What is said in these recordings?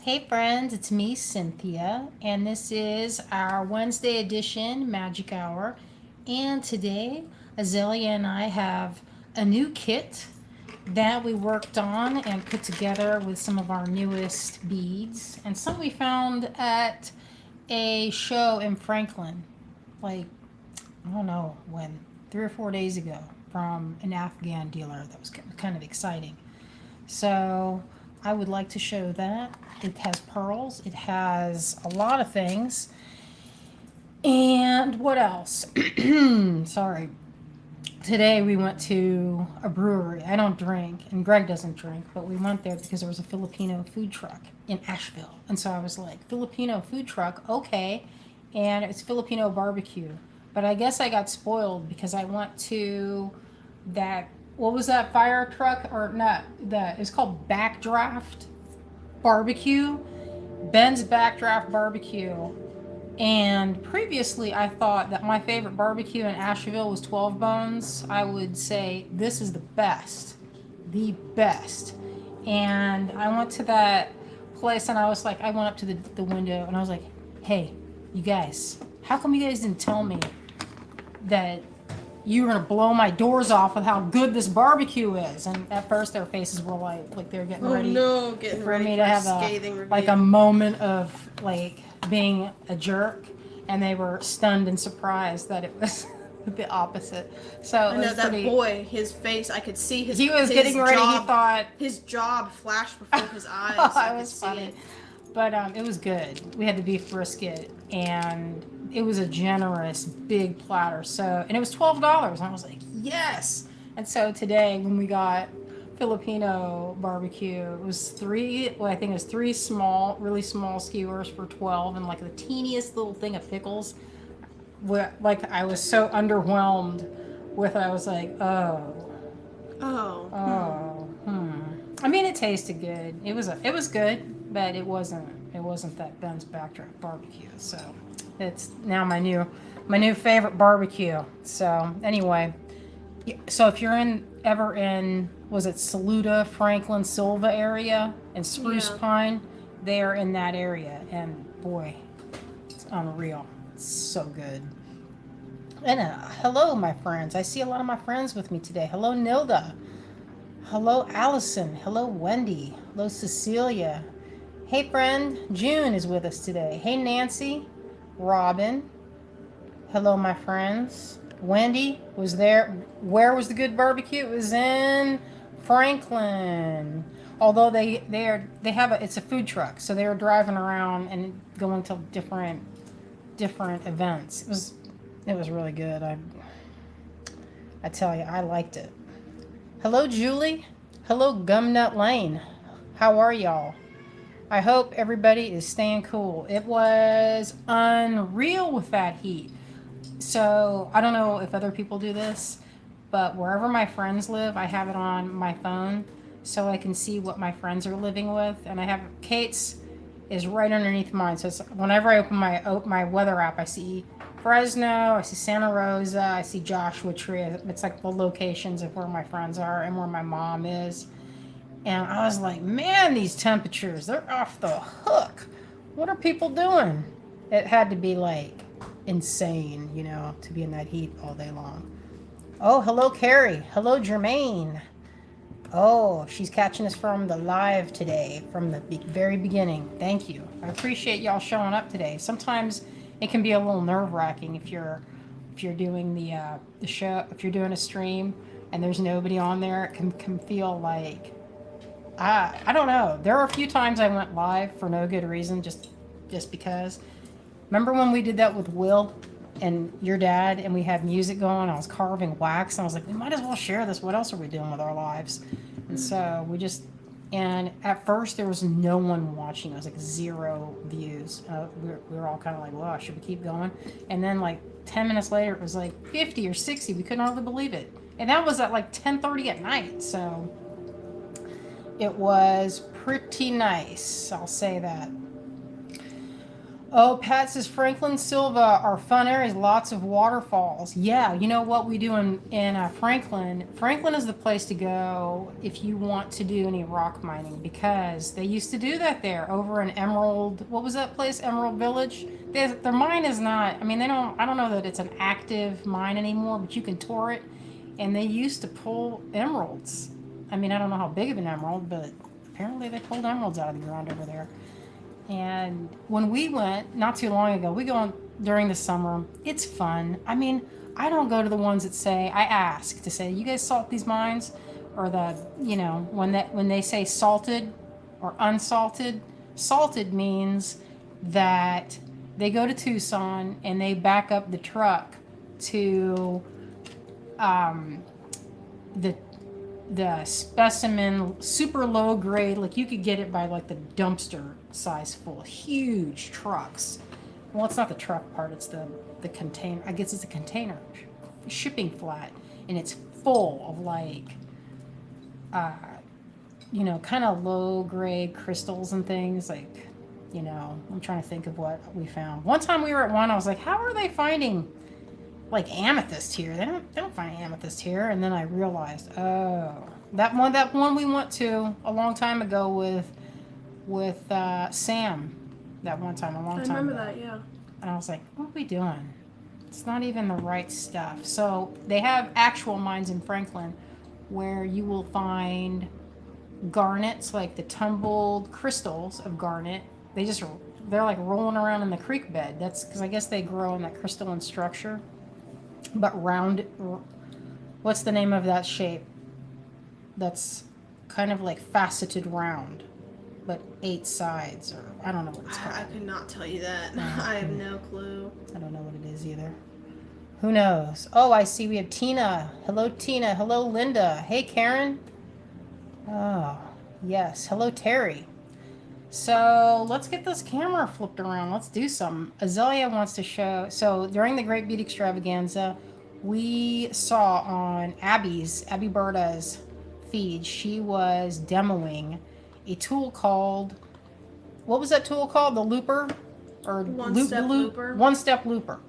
Hey friends, it's me, Cynthia, and this is our Wednesday edition Magic Hour. And today, Azalea and I have a new kit that we worked on and put together with some of our newest beads and some we found at a show in Franklin, like, I don't know when, 3 or 4 days ago, from an Afghan dealer. That was kind of exciting. So I would like to show that. It has pearls. It has a lot of things. And what else? Sorry. Today we went to a brewery. I don't drink, and Greg doesn't drink, but we went there because there was a Filipino food truck in Asheville. And so I was like, Filipino food truck, okay. And it's Filipino barbecue. But I guess I got spoiled because I went to that, what was that fire truck? Or not, that, it's called Backdraft Barbecue. Ben's Backdraft Barbecue. And previously, I thought that my favorite barbecue in Asheville was 12 Bones. I would say this is the best. The best. And I went to that place and I was like, I went up to the window and I was like, hey, you guys, how come you guys didn't tell me that you were going to blow my doors off with how good this barbecue is? And at first, their faces were like they were getting ready getting for ready me for to a have scathing review. like a moment of like being a jerk, and they were stunned and surprised that it was the opposite. So I it know was that pretty. boy, his face, I could see his He was his getting ready. Job, He thought his job flashed before his eyes. I it could was see funny, it. but it was good. We had the beef brisket, and it was a generous big platter. So, and it was $12, and I was like, yes. And so today, when we got Filipino barbecue, it was three. Well, I think it was three small, really small skewers for 12, and like the teeniest little thing of pickles. Where, like, I was so underwhelmed with it. I was like, oh. Oh. Oh, I mean, it tasted good. It was good, but it wasn't that Ben's Backdraft barbecue. So it's now my new favorite barbecue. So anyway, so if you're ever in, was it Saluda, Franklin, Silva area, and Spruce Yeah. Pine, they're in that area, and boy, it's unreal. It's so good. And hello, my friends. I see a lot of my friends with me today. Hello, Nilda. Hello, Allison. Hello, Wendy. Hello, Cecilia. Hey, friend. June is with us today. Hey, Nancy. Robin. Hello, my friends. Wendy was there. Where was the good barbecue? It was in Franklin. Although they have it's a food truck, so they were driving around and going to different events. It was really good. I tell you, I liked it. Hello, Julie. Hello, Gumnut Lane. How are y'all? I hope everybody is staying cool. It was unreal with that heat. So I don't know if other people do this, but wherever my friends live, I have it on my phone so I can see what my friends are living with. And I have Kate's is right underneath mine. So it's, whenever I open my weather app, I see Fresno, I see Santa Rosa, I see Joshua Tree. It's like the locations of where my friends are and where my mom is. And I was like, man, these temperatures, they're off the hook. What are people doing? It had to be like insane, to be in that heat all day long. Oh, hello, Carrie. Hello, Jermaine. Oh, she's catching us from the live today, from the very beginning. Thank you. I appreciate y'all showing up today. Sometimes it can be a little nerve-wracking if you're doing the show, if you're doing a stream and there's nobody on there. It can feel like, I don't know. There are a few times I went live for no good reason, just because. Remember when we did that with Will and your dad, and we had music going? I was carving wax, and I was like, we might as well share this. What else are we doing with our lives? And so and at first there was no one watching. It was like 0 views. We were all kind of like, wow, should we keep going? And then like 10 minutes later, it was like 50 or 60. We couldn't hardly believe it. And that was at like 10:30 at night. So it was pretty nice. I'll say that. Oh, Pat says Franklin Silva are fun areas, lots of waterfalls. Yeah, you know what we do in Franklin? Franklin is the place to go if you want to do any rock mining because they used to do that there over in Emerald. What was that place? Emerald Village. Their mine is not. I mean, they don't. I don't know that it's an active mine anymore, but you can tour it, and they used to pull emeralds. I mean, I don't know how big of an emerald, but apparently they pulled emeralds out of the ground over there. And when we went not too long ago, we go on during the summer. It's fun. I mean, I don't go to the ones that say, I ask to say, you guys salt these mines? Or when they say salted or unsalted, salted means that they go to Tucson and they back up the truck to the specimen, super low grade, like you could get it by like the dumpster size full, huge trucks. Well, it's not the truck part, it's the container. I guess it's a container shipping flat, and it's full of like kind of low grade crystals and things. Like, I'm trying to think of what we found. One time we were at one, I was like, how are they finding like amethyst here? They don't find amethyst here. And then I realized, oh, that one we went to a long time ago with Sam. That one time, a long time ago. I remember that, yeah. And I was like, what are we doing? It's not even the right stuff. So they have actual mines in Franklin where you will find garnets, like the tumbled crystals of garnet. They're like rolling around in the creek bed. That's because I guess they grow in that crystalline structure. But round, what's the name of that shape? That's kind of like faceted round, but 8 sides, or I don't know what it's called. I could not tell you that. I have no clue. I don't know what it is either. Who knows? Oh, I see we have Tina. Hello, Tina. Hello, Linda. Hey, Karen. Oh, yes. Hello, Terry. So let's get this camera flipped around. Let's do something. Azalea wants to show. So during the Great Beauty Extravaganza, we saw on Abby Berta's feed, she was demoing a tool called, what was that tool called? The looper? Or One-step looper. One-step looper.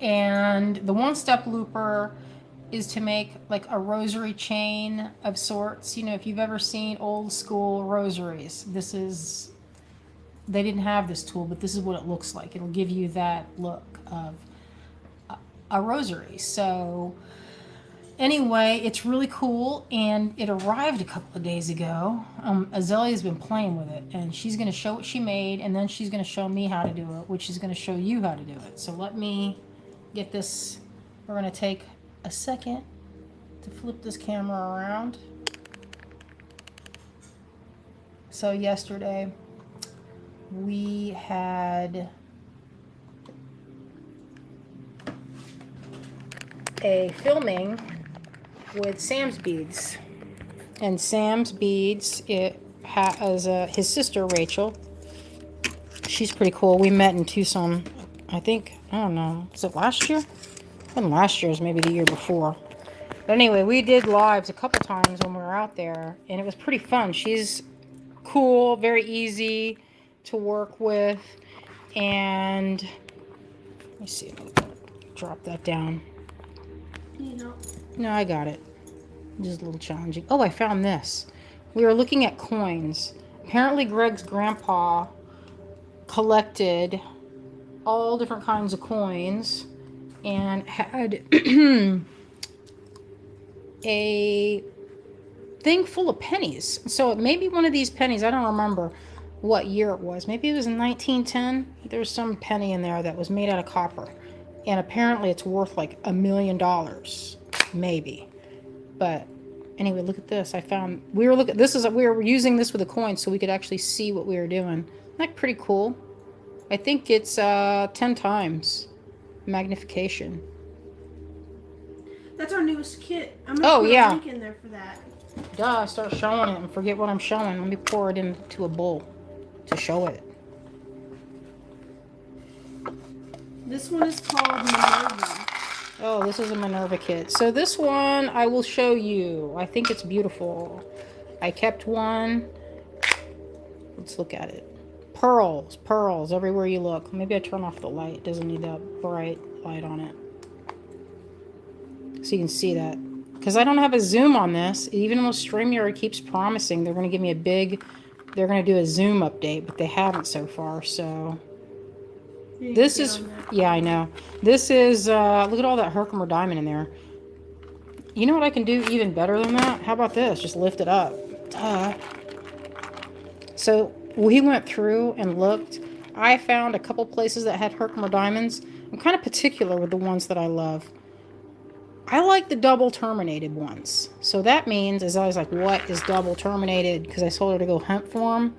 And the one-step looper is to make like a rosary chain of sorts. If you've ever seen old school rosaries, they didn't have this tool, but this is what it looks like. It'll give you that look of a rosary. So anyway, it's really cool, and it arrived a couple of days ago. Azalea's been playing with it, and she's going to show what she made, and then she's going to show me how to do it, which is going to show you how to do it. So let me get this. We're going to take a second to flip this camera around. So yesterday we had a filming with Sam's Beads, and Sam's Beads, it has his sister Rachel. She's pretty cool. We met in Tucson, I don't know, was it last year? Wasn't last year's, maybe the year before. But anyway, we did lives a couple times when we were out there, and it was pretty fun. She's cool, very easy to work with, and let me see, drop that down. No, I got it. Just a little challenging. Oh, I found this. We were looking at coins. Apparently Greg's grandpa collected all different kinds of coins and had a thing full of pennies. So maybe one of these pennies, I don't remember what year it was. Maybe it was in 1910. There was some penny in there that was made out of copper. And apparently it's worth like $1 million. Maybe. But anyway, look at this. We were using this with a coin so we could actually see what we were doing. Isn't that pretty cool? I think it's 10 times magnification. That's our newest kit. I'm gonna put a link in there for that. Duh, I start showing it and forget what I'm showing. Let me pour it into a bowl to show it. This one is called Minerva. Oh, this is a Minerva kit. So this one I will show you. I think it's beautiful. I kept one. Let's look at it. Pearls, pearls everywhere you look. Maybe I turn off the light. It doesn't need that bright light on it. So you can see that. Because I don't have a zoom on this. Even though StreamYard keeps promising they're going to give me they're going to do a zoom update, but they haven't so far, so. This is, yeah, I know. This is, look at all that Herkimer diamond in there. You know what I can do even better than that? How about this? Just lift it up. Duh. So we went through and looked. I found a couple places that had Herkimer diamonds. I'm kind of particular with the ones that I love. I like the double terminated ones. So that means, as I was like, what is double terminated? Because I told her to go hunt for them.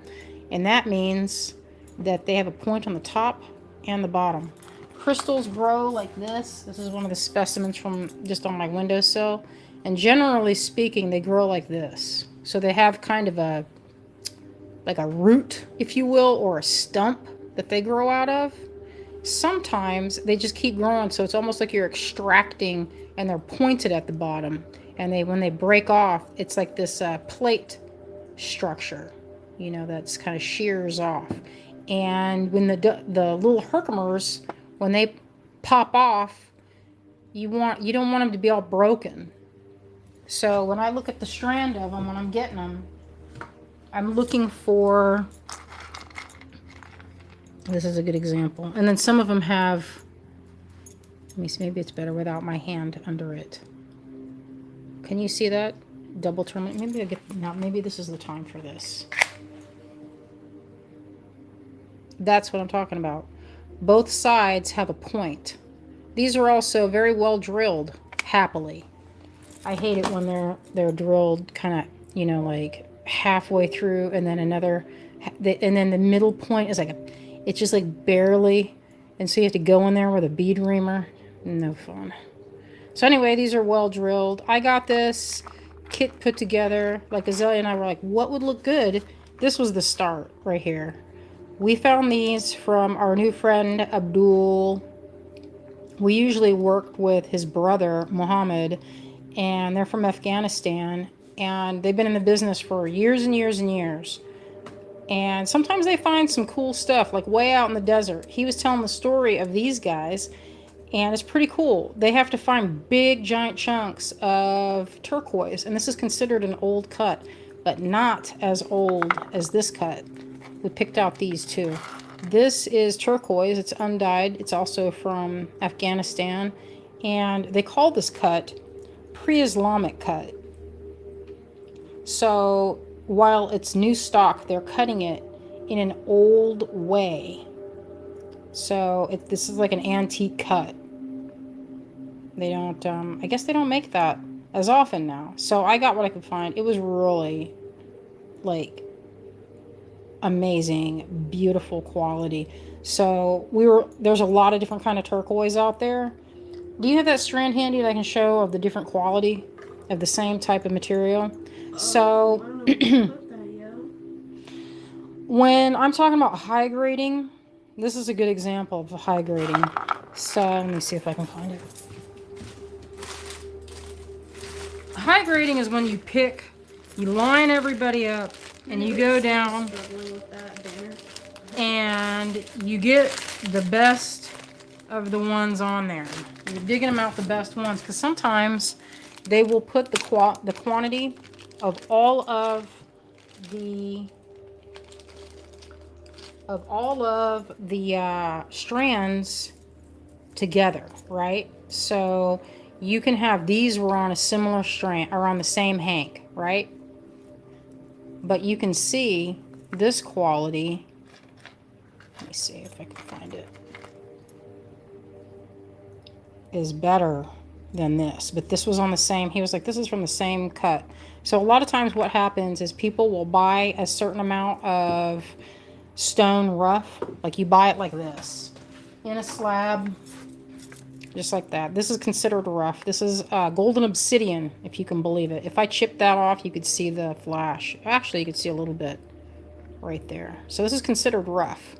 And that means that they have a point on the top and the bottom. Crystals grow like this. This is one of the specimens from just on my windowsill. And generally speaking, they grow like this. So they have kind of a, like a root, if you will, or a stump that they grow out of. Sometimes they just keep growing, so it's almost like you're extracting, and they're pointed at the bottom. And when they break off, it's like this plate structure, you know, that's kind of shears off. And when the little Herkimers, when they pop off, you don't want them to be all broken. So when I look at the strand of them, when I'm getting them, I'm looking for, this is a good example. And then some of them have, let me see, maybe it's better without my hand under it. Can you see that? Double terminate. Maybe I get, now maybe this is the time for this. That's what I'm talking about. Both sides have a point. These are also very well drilled, happily. I hate it when they're drilled kind of, you know, like halfway through, and then another, and then the middle point is like it's just like barely, and so you have to go in there with a bead reamer. No fun. So anyway, these are well drilled. I got this kit put together. Like Azalea and I were like, what would look good? This was the start right here. We found these from our new friend Abdul. We usually work with his brother Mohammed, and they're from Afghanistan, and they've been in the business for years and years and years. And sometimes they find some cool stuff, like way out in the desert. He was telling the story of these guys, and it's pretty cool. They have to find big, giant chunks of turquoise, and this is considered an old cut, but not as old as this cut. We picked out these two. This is turquoise. It's undyed. It's also from Afghanistan, and they call this cut pre-Islamic cut. So while it's new stock, they're cutting it in an old way. So this is like an antique cut. They don't, I guess they don't make that as often now. So I got what I could find. It was really like amazing, beautiful quality. So there's a lot of different kind of turquoise out there. Do you have that strand handy that I can show of the different quality of the same type of material? So when I'm talking about high grading, this is a good example of high grading. So let me see if I can find it. High grading is when you line everybody up, and you go down and you get the best of the ones on there. You're digging them out the best ones, because sometimes they will put the quantity of all of the strands together, right? So you can have these were on a similar strand or on the same hank, right? But you can see this quality. Let me see if I can find it. Is better than this, but this was on the same. He was like, this is from the same cut. So a lot of times what happens is people will buy a certain amount of stone rough, like you buy it like this in a slab, just like that. This is considered rough. This is golden obsidian, if you can believe it. If I chipped that off, you could see the flash. Actually, you could see a little bit right there. So this is considered rough,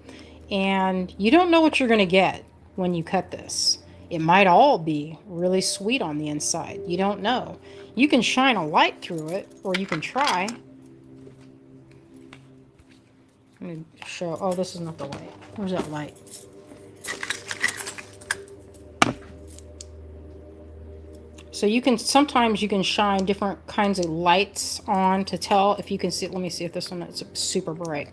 and you don't know what you're going to get when you cut this. It might all be really sweet on the inside. You don't know. You can shine a light through it, or you can try. Let me show. Oh, this is not the light. Where's that light? So you can, sometimes you can shine different kinds of lights on to tell if you can see. Let me see if this one is super bright.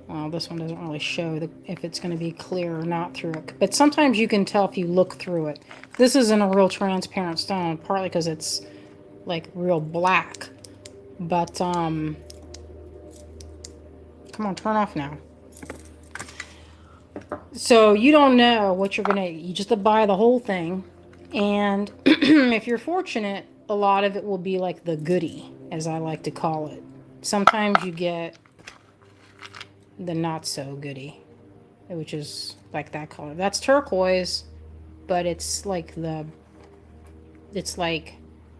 Well, this one doesn't really show if it's going to be clear or not through it. But sometimes you can tell if you look through it. This isn't a real transparent stone, partly because it's like real black. But, come on, turn off now. So you don't know what you're going to, you just buy the whole thing. And if you're fortunate, a lot of it will be like the goodie, as I like to call it. Sometimes you get the not so goodie, which is like that color. That's turquoise, but it's like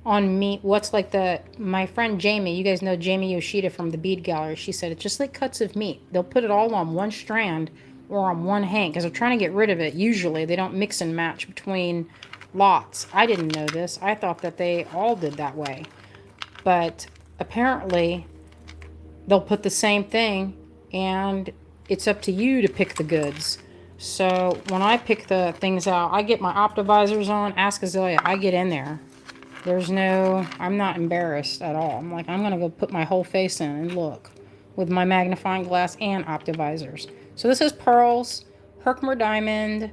on me. What's like my friend Jamie, you guys know Jamie Yoshida from the Bead Gallery. She said it's just like cuts of meat. They'll put it all on one strand or on one hang because they're trying to get rid of it. Usually they don't mix and match between lots. I didn't know this. I thought that they all did that way, but apparently they'll put the same thing, and it's up to you to pick the goods. So when I pick the things out, I get my optivisors on. Ask Azalea, I get in there. I'm not embarrassed at all. I'm like, I'm gonna go put my whole face in and look with my magnifying glass and optivisors. So this is pearls, Herkimer diamond,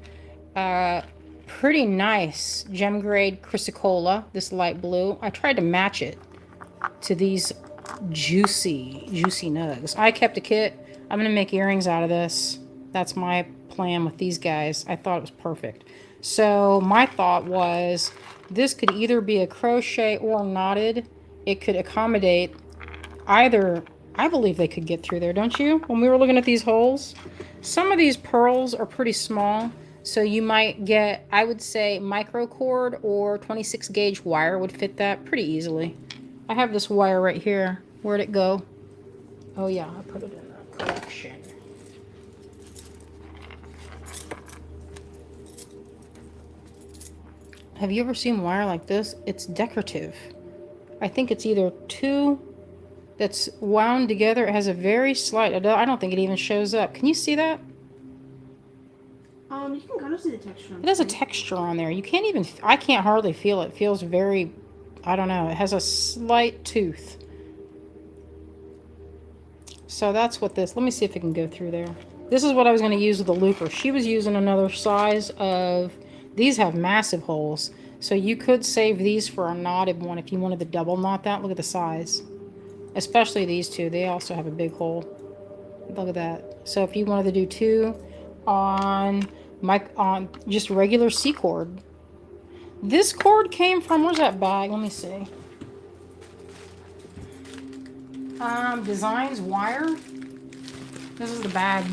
pretty nice gem grade chrysocolla, this light blue. I tried to match it to these juicy nugs. I kept a kit. I'm gonna make earrings out of this. That's my plan with these guys. I thought it was perfect. So my thought was this could either be a crochet or knotted. It could accommodate either. I believe they could get through there, don't you? When we were looking at these holes, some of these pearls are pretty small, so you might get, I would say, micro cord or 26 gauge wire would fit that pretty easily. I have this wire right here. Where'd it go? Oh yeah, I put it in the collection. Have you ever seen wire like this? It's decorative. I think it's either two that's wound together. It has a very slight, I don't think it even shows up. Can you see that? You can kind of see the texture. It has a texture on there. You can't even, I can't hardly feel it. It feels very, I don't know. It has a slight tooth. So that's what this, let me see if it can go through there. This is what I was going to use with the looper. She was using another size of, these have massive holes. So you could save these for a knotted one if you wanted to double knot that. Look at the size. Especially these two. They also have a big hole. Look at that. So if you wanted to do two on just regular C cord. This cord came from, where's that bag? Let me see. Designs wire. This is the bag.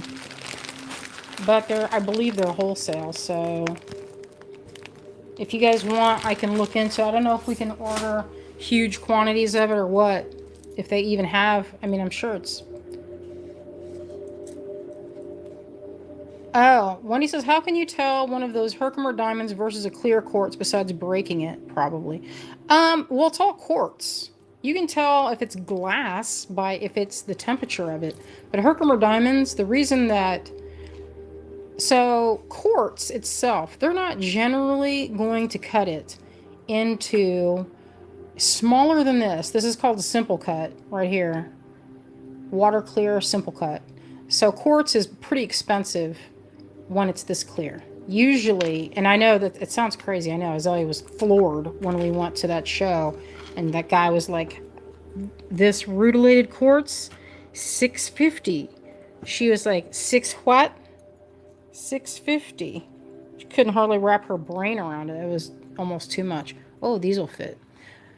But I believe they're wholesale, so if you guys want, I can look into, I don't know if we can order huge quantities of it or what. If they even have, I mean, I'm sure it's. Oh, Wendy says, how can you tell one of those Herkimer diamonds versus a clear quartz besides breaking it? Probably. Well, it's all quartz. You can tell if it's glass by if it's the temperature of it. But Herkimer diamonds, the reason that, so quartz itself, they're not generally going to cut it into smaller than this. This is called a simple cut right here. Water clear simple cut. So quartz is pretty expensive when it's this clear. Usually, and I know that it sounds crazy. I know Azalea was floored when we went to that show, and that guy was like, this rutilated quartz, $650. She was like, six what? $650. She couldn't hardly wrap her brain around it. It was almost too much. Oh, these will fit.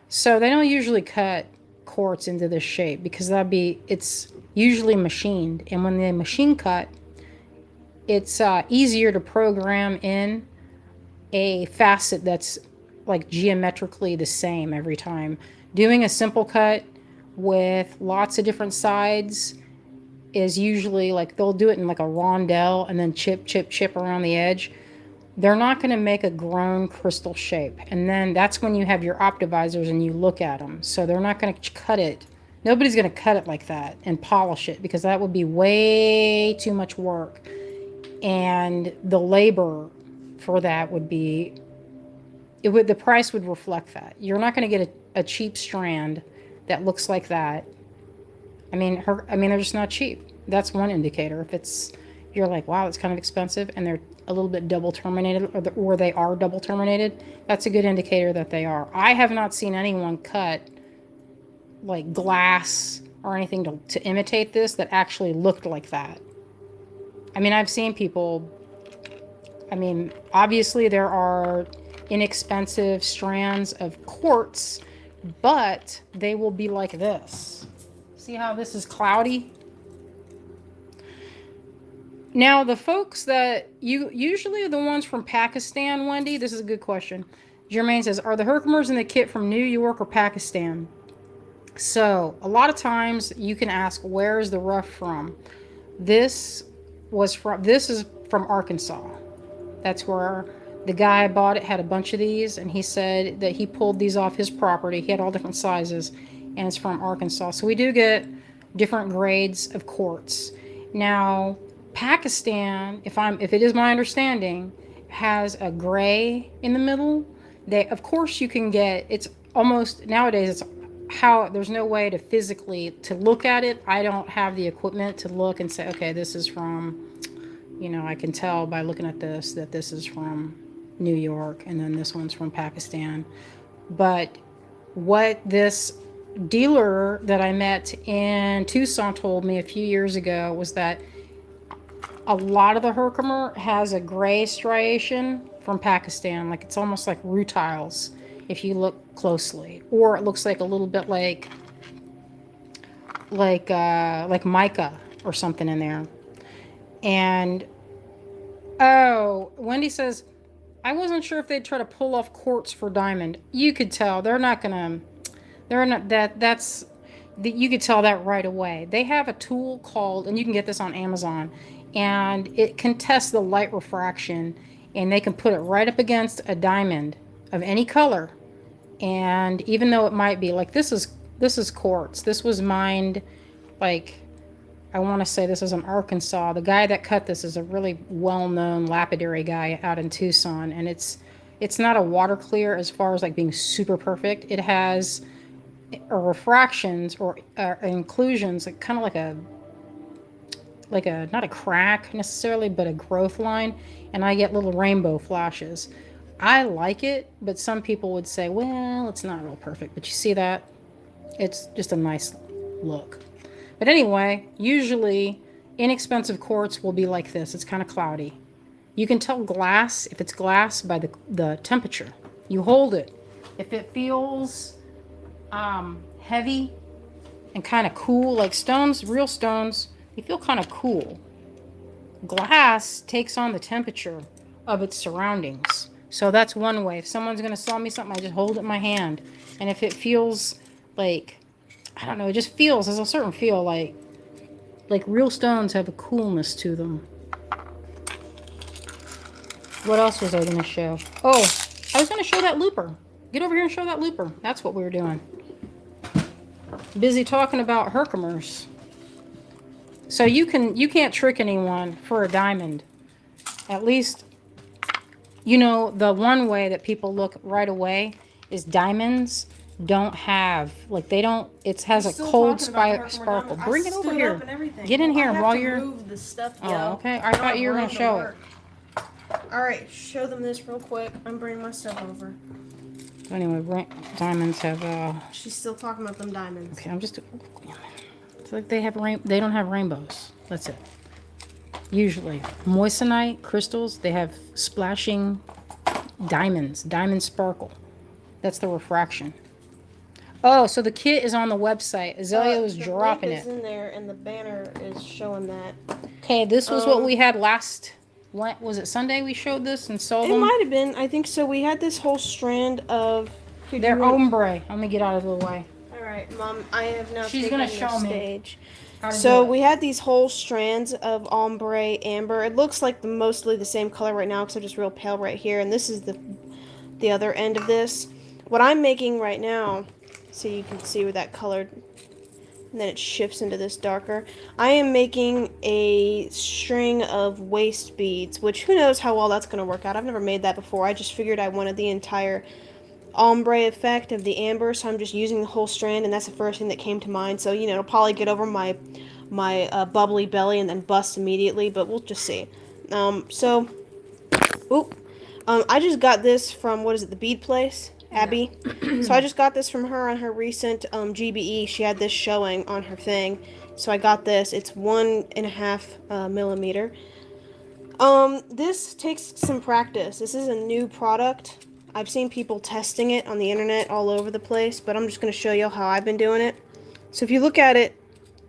So they don't usually cut quartz into this shape because it's usually machined. And when they machine cut, it's easier to program in a facet that's like geometrically the same every time. Doing a simple cut with lots of different sides is usually like, they'll do it in like a rondelle and then chip around the edge. They're not going to make a grown crystal shape. And then that's when you have your optivisors and you look at them. So they're not going to cut it Nobody's going to cut it like that and polish it because that would be way too much work. And the labor for that would be, the price would reflect that. You're not going to get a cheap strand that looks like that. I mean, they're just not cheap. That's one indicator. If you're like, wow, it's kind of expensive, and they're a little bit double terminated, or they are double terminated, that's a good indicator that they are. I have not seen anyone cut like glass or anything to imitate this that actually looked like that. I mean, I've seen people, obviously there are inexpensive strands of quartz, but they will be like this. See how this is cloudy? Now, the folks that usually are the ones from Pakistan, Wendy, this is a good question. Jermaine says, are the Herkimers in the kit from New York or Pakistan? So, a lot of times you can ask, where is the rough from? This is from Arkansas. That's where the guy bought it, had a bunch of these, and he said that he pulled these off his property. He had all different sizes, and it's from Arkansas. So we do get different grades of quartz. Now, Pakistan, if it is my understanding, has a gray in the middle. Of course you can get, it's almost, nowadays it's there's no way to physically to look at it. I don't have the equipment to look and say, okay, this is from, I can tell by looking at this that this is from New York and then this one's from Pakistan. But what this dealer that I met in Tucson told me a few years ago was that a lot of the Herkimer has a gray striation from Pakistan. Like it's almost like rutiles if you look closely, or it looks like a little bit like mica or something in there. And Wendy says, I wasn't sure if they'd try to pull off quartz for diamond. You could tell you could tell that right away. They have a tool called, and you can get this on Amazon, and it can test the light refraction, and they can put it right up against a diamond of any color. And even though it might be like, this is quartz. This was mined, like, I want to say this is in Arkansas. The guy that cut this is a really well-known lapidary guy out in Tucson, and it's not a water clear as far as like being super perfect. It has refractions or inclusions, like kind of like a not a crack necessarily, but a growth line, and I get little rainbow flashes. I like it, but some people would say, well, it's not real perfect. But you see that? It's just a nice look. But anyway, usually inexpensive quartz will be like this. It's kind of cloudy. You can tell glass, if it's glass, by the temperature. You hold it. If it feels heavy and kind of cool, like stones, real stones, they feel kind of cool. Glass takes on the temperature of its surroundings. So that's one way. If someone's going to sell me something, I just hold it in my hand. And if it feels like, I don't know, it just feels, there's a certain feel like real stones have a coolness to them. What else was I going to show? Oh, I was going to show that looper. Get over here and show that looper. That's what we were doing. Busy talking about Herkimers. So you can't trick anyone for a diamond. At least, the one way that people look right away is diamonds don't have, like, they don't, it has a cold sparkle. Bring it over here. Get in here while you're move the stuff. Oh, okay. I thought you were going to show it. All right, show them this real quick. I'm bringing my stuff over. Anyway, diamonds have She's still talking about them diamonds. Okay, I'm just, it's like they don't have rainbows. That's it. Usually moissanite crystals, they have splashing diamonds, diamond sparkle. That's the refraction. Oh, so the kit is on the website. Azalea was dropping it. The link is in there, and the banner is showing that. Okay, this was what we had last. What was it? Sunday we showed this and sold them. It might have been. I think so. We had this whole strand of. They're ombre. Let me get out of the way. All right, Mom. I have now. She's gonna show me. So we had these whole strands of ombre amber. It looks like mostly the same color right now because they're just real pale right here. And this is the other end of this. What I'm making right now, so you can see where that colored and then it shifts into this darker. I am making a string of waist beads, which who knows how well that's going to work out. I've never made that before. I just figured I wanted the entire ombre effect of the amber, so I'm just using the whole strand, and that's the first thing that came to mind. So, you know, it'll probably get over my bubbly belly and then bust immediately, but we'll just see. I just got this from, what is it, the bead place? Abby. So I just got this from her on her recent GBE. She had this showing on her thing. So I got this. It's 1.5 millimeter. This takes some practice. This is a new product. I've seen people testing it on the internet all over the place, but I'm just going to show you how I've been doing it. So if you look at it,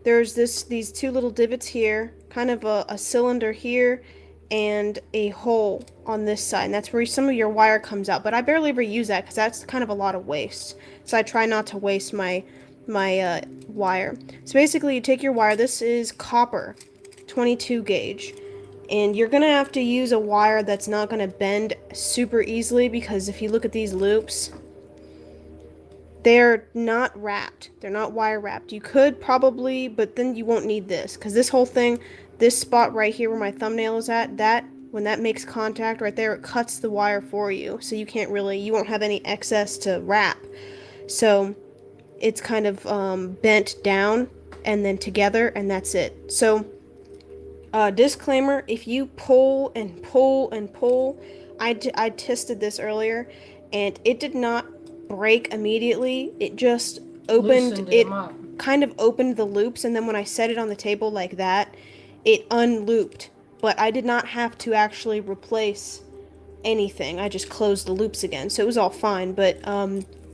there's these two little divots here, kind of a cylinder here, and a hole on this side, and that's where some of your wire comes out. But I barely ever use that because that's kind of a lot of waste. So I try not to waste my wire. So basically, you take your wire. This is copper, 22 gauge, and you're gonna have to use a wire that's not gonna bend super easily, because if you look at these loops, they're not wrapped. They're not wire wrapped. You could probably, but then you won't need this, because this whole thing, this spot right here where my thumbnail is at, that when that makes contact right there, it cuts the wire for you. So you can't really, you won't have any excess to wrap. So it's kind of bent down and then together, and that's it. So disclaimer, if you pull and pull and pull, I tested this earlier, and it did not break immediately. It just opened, it kind of opened the loops, and then when I set it on the table like that, it unlooped. But I did not have to actually replace anything. I just closed the loops again, so it was all fine. But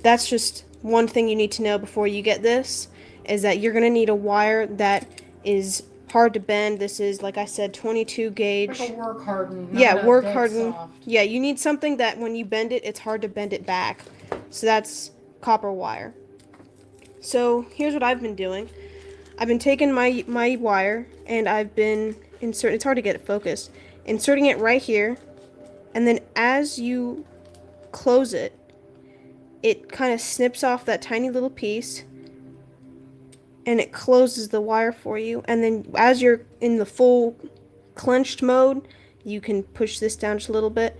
that's just one thing you need to know before you get this, is that you're going to need a wire that is hard to bend. This is, like I said, 22 gauge. Like a work hardened. Yeah, work hardened. Yeah, you need something that when you bend it, it's hard to bend it back. So that's copper wire. So here's what I've been doing. I've been taking my wire, and I've been inserting, it's hard to get it focused, inserting it right here, and then as you close it, it kind of snips off that tiny little piece, and it closes the wire for you. And then as you're in the full clenched mode, you can push this down just a little bit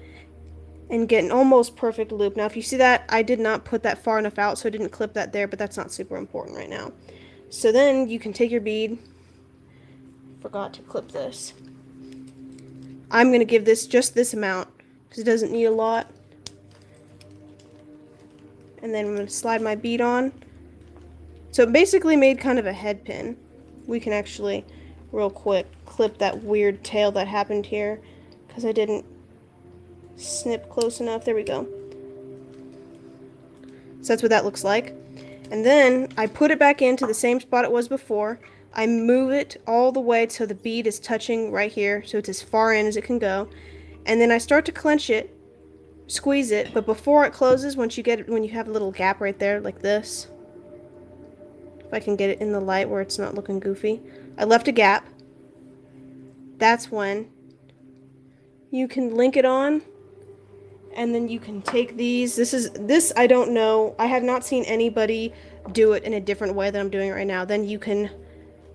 and get an almost perfect loop. Now if you see that, I did not put that far enough out, so I didn't clip that there, but that's not super important right now. So then you can take your bead. Forgot to clip this. I'm going to give this just this amount because it doesn't need a lot. And then I'm going to slide my bead on. So it basically made kind of a head pin. We can actually, real quick, clip that weird tail that happened here because I didn't snip close enough. There we go. So that's what that looks like. And then I put it back into the same spot it was before. I move it all the way so the bead is touching right here, so it's as far in as it can go. And then I start to clench it, squeeze it, but before it closes, when you have a little gap right there like this, if I can get it in the light where it's not looking goofy, I left a gap. That's when you can link it on. And then you can take these. This I don't know. I have not seen anybody do it in a different way than I'm doing it right now. Then you can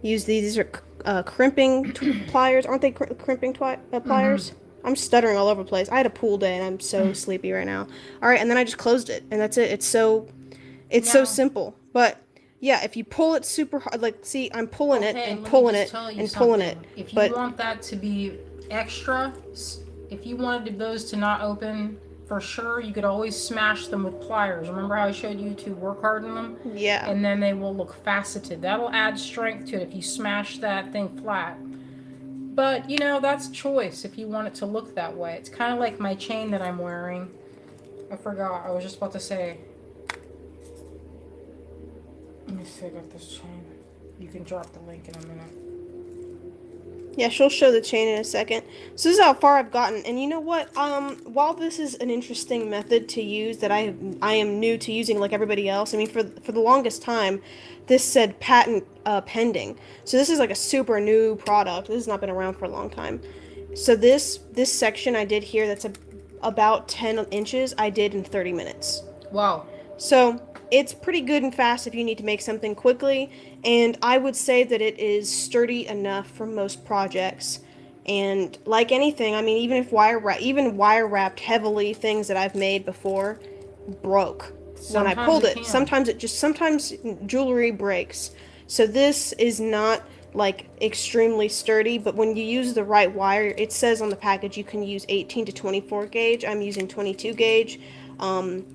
use these. These are crimping pliers. Aren't they crimping pliers? Mm-hmm. I'm stuttering all over the place. I had a pool day and I'm so sleepy right now. All right, and then I just closed it, and that's it. It's so simple. But yeah, if you pull it super hard, like see, I'm pulling it and pulling it and pulling it. If you want that to be extra, if you wanted those to not open for sure, you could always smash them with pliers. Remember how I showed you to work harden them? Yeah. And then they will look faceted. That'll add strength to it if you smash that thing flat. But, you know, that's choice if you want it to look that way. It's kind of like my chain that I'm wearing. I forgot. I was just about to say. Let me see, I got this chain. You can drop the link in a minute. Yeah, she'll show the chain in a second. So this is how far I've gotten. And you know what? While this is an interesting method to use that I am new to using like everybody else, I mean, for the longest time, this said patent pending. So this is like a super new product. This has not been around for a long time. So this section I did here that's about 10 inches, I did in 30 minutes. Wow. So it's pretty good and fast if you need to make something quickly, and I would say that it is sturdy enough for most projects. And like anything, I mean, even wire wrapped heavily things that I've made before broke when I Sometimes pulled it it. can. Sometimes jewelry breaks. So this is not like extremely sturdy, but when you use the right wire, it says on the package you can use 18 to 24 gauge. I'm using 22 gauge. Um,